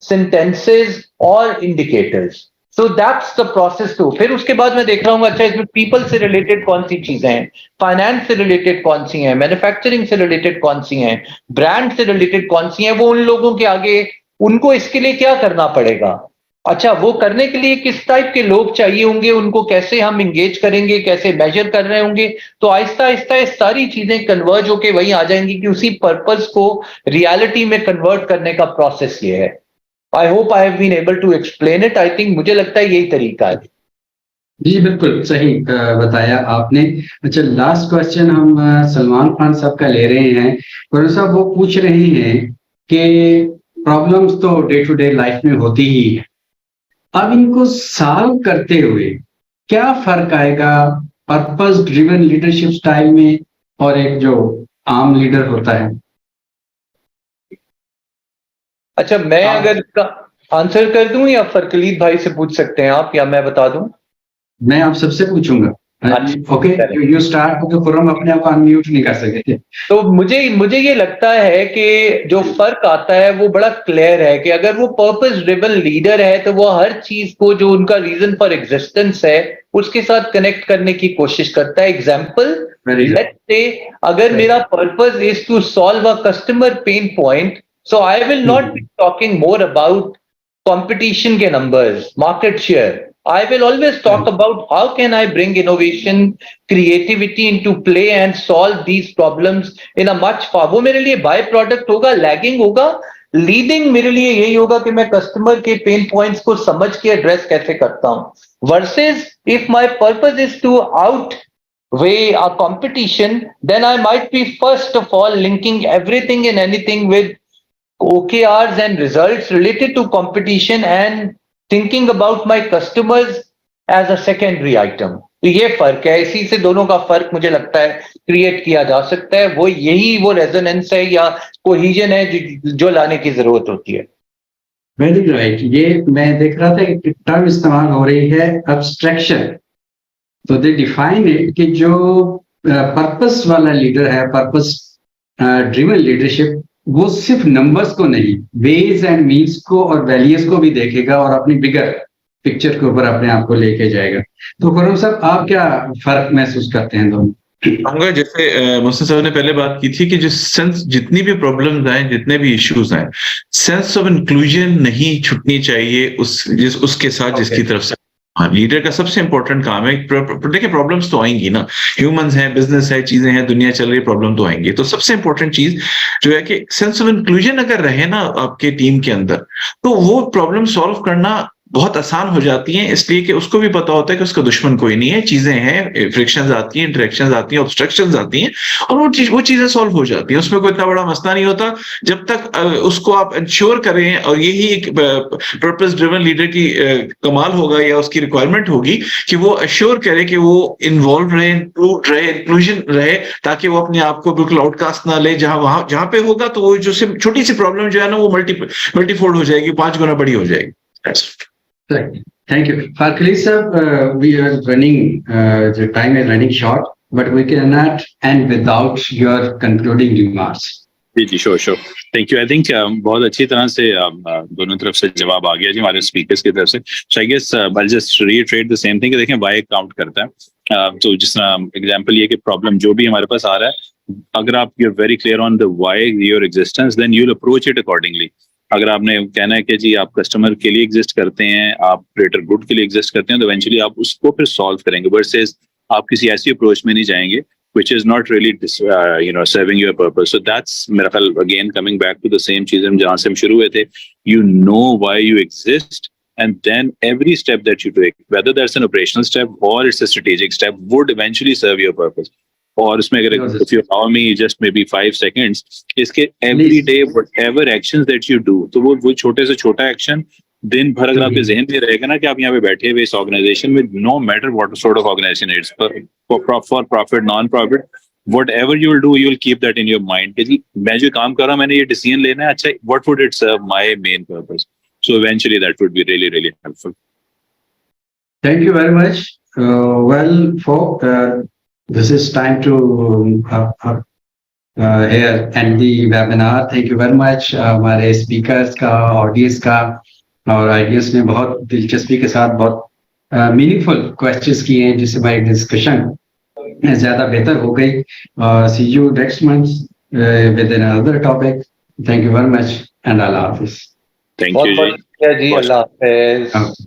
sentences और indicators। So that's the process too। फिर उसके बाद मैं देख रहा हूँ अच्छा इसमें people से रिलेटेड कौन सी चीजें हैं, फाइनेंस से रिलेटेड कौन सी हैं, मैन्युफैक्चरिंग से रिलेटेड कौन सी हैं, ब्रांड से रिलेटेड कौन सी हैं। वो उन लोगों के आगे उनको इसके लिए क्या करना पड़ेगा, अच्छा वो करने के लिए किस टाइप के लोग चाहिए होंगे, उनको कैसे हम इंगेज करेंगे, कैसे मेजर कर रहे होंगे। तो आहिस्ता आहिस्ता ये सारी चीजें कन्वर्ज होके वही आ जाएंगी कि उसी पर्पस को रियलिटी में कन्वर्ट करने का प्रोसेस ये है। I hope I have been able to explain it. I think मुझे लगता है यही तरीका है। जी बिल्कुल सही बताया आपने। अच्छा, लास्ट क्वेश्चन हम सलमान खान साहब का ले रहे हैं। गुरु साहब वो पूछ रहे हैं कि प्रॉब्लम्स तो डे टू डे लाइफ में होती ही है, अब इनको सॉल्व करते हुए क्या फर्क आएगा पर्पस ड्रिवन लीडरशिप स्टाइल में और एक जो आम लीडर होता है? अच्छा मैं अगर इसका आंसर कर दूं या फरकलीद भाई से पूछ सकते हैं आप, या मैं बता दूं? मैं आप सबसे पूछूंगा। ओके, यू स्टार्ट क्योंकि हम अपने आप को अनम्यूट नहीं कर सके थे। तो मुझे ये लगता है कि जो फर्क आता है वो बड़ा क्लियर है कि अगर वो पर्पस ड्रिवन लीडर है तो वो हर चीज को जो उनका रीजन फॉर एग्जिस्टेंस है उसके साथ कनेक्ट करने की कोशिश करता है। एग्जाम्पल, लेट्स से अगर मेरा purpose is to solve a customer pain point, so I will not be talking more about competition के numbers, market share. I will always talk about how can I bring innovation, creativity into play and solve these problems in a much far। वो मेरे लिए बाय प्रोडक्ट होगा, लैगिंग होगा। लीडिंग मेरे लिए यही होगा कि मैं कस्टमर के पेन पॉइंट्स को समझ के एड्रेस कैसे करता हूं। Versus if my purpose is to out weigh a competition, then I might be first of all linking everything and anything with OKRs and results related to competition and thinking about my customers as a secondary item। तो ये फर्क है, इसी से दोनों का फर्क मुझे लगता है क्रिएट किया जा सकता है। वो यही वो रेजोनेंस है या कोहिजन है जो लाने की जरूरत होती है। Very right. ये मैं देख रहा था कि टर्म इस्तेमाल हो रही है अब्स्ट्रैक्शन। तो दे डिफाइन इट कि जो पर्पस वाला लीडर है, पर्पस ड्रिवन लीडरशिप, वो सिर्फ नंबर्स को नहीं, वेज एंड मीन्स को और वैल्यूज को भी देखेगा और अपनी बिगर पिक्चर के ऊपर अपने आप को लेके जाएगा। तो खुर्रम साहब, आप क्या फर्क महसूस करते हैं दोनों? कहूंगा जैसे मोहसिन साहब ने पहले बात की थी कि जो सेंस, जितनी भी प्रॉब्लम्स आए, जितने भी इश्यूज आए, सेंस ऑफ इंक्लूजन नहीं छूटनी चाहिए उसके साथ जिसकी तरफ से। हाँ, लीडर का सबसे इंपॉर्टेंट काम है। देखिए प्रॉब्लम्स तो आएंगी ना, ह्यूमंस हैं, बिजनेस है, चीजें हैं, दुनिया चल रही, प्रॉब्लम तो आएंगी। तो सबसे इंपॉर्टेंट चीज जो है कि सेंस ऑफ इंक्लूजन अगर रहे ना आपके टीम के अंदर, तो वो प्रॉब्लम सॉल्व करना बहुत आसान हो जाती हैं, इसलिए कि उसको भी पता होता है कि उसका दुश्मन कोई नहीं है, चीजें हैं, फ्रिक्शंस आती हैं, इंटरेक्शंस आती हैं, ऑब्स्ट्रक्शंस आती हैं, और वो चीजें सॉल्व हो जाती हैं। उसमें कोई इतना बड़ा मसला नहीं होता जब तक उसको आप इंश्योर करें। और यही एक पर्पस ड्रिवन लीडर की कमाल होगा या उसकी रिक्वायरमेंट होगी कि वो अश्योर करे कि वो इन्वॉल्व रहे, इंक्लूजन रहे, ताकि वो अपने आप को बिल्कुल आउटकास्ट ना ले। जहां पे होगा तो वो जो छोटी सी प्रॉब्लम जो है ना, वो मल्टीफोल्ड हो जाएगी, 5 गुना बड़ी हो जाएगी। Thank you. Khalid sir, we are running, the time is running short, but we cannot end without your concluding remarks. जी sure thank you. I think बहुत अच्छी तरह से दोनों तरफ से जवाब आ गया जी हमारे स्पीकर्स की तरफ से। So I guess I just reiterate the same thing कि देखें वाई काउंट करता है। तो जिस एग्जांपल ये कि प्रॉब्लम जो भी हमारे पास आ रहा है, अगर आप you are very clear on the why your existence, then you will approach it accordingly. अगर आपने कहना है कि जी आप कस्टमर के लिए एग्जिस्ट करते हैं, आप ग्रेटर गुड के लिए एग्जिस्ट करते हैं, तो इवेंचुअली आप उसको फिर सॉल्व करेंगे, वर्सेस आप किसी ऐसी अप्रोच में नहीं जाएंगे which is not really serving your purpose. So that's मेरा ख्याल again coming back to the same चीज जहाँ से हम शुरू हुए थे, you know why you exist, and then every step that you take, whether that's an operational step or it's a strategic step, would eventually serve your purpose. और उसमें अगर if you allow me just maybe 5 seconds, इसके every day whatever actions that you do, तो वो छोटे से छोटा एक्शन दिन भर अगर आपके जहन में रहेगा ना कि आप यहाँ पे बैठे हुए इस ऑर्गेनाइजेशन में, no matter what sort of organisation it's, for profit, non profit, whatever you will do, you will keep that in your mind कि जी मैं जो काम कर रहा हूँ, मैंने ये डिसीजन लेना है, अच्छा what would it serve my main purpose? So eventually that would be really really helpful. Thank you very much. Well, folk, this is time to here end the webinar. Thank you very much हमारे स्पीकर्स का, ऑडियंस का, और आइडियंस ने बहुत दिलचस्पी के साथ बहुत मीनिंगफुल क्वेश्चंस किए हैं, जिससे हमारी डिस्कशन ज्यादा बेहतर हो गई। See you next month with another topic. Thank you very much and अल्लाह हाफिज। Thank you बहुत जी, अल्लाह हाफिज।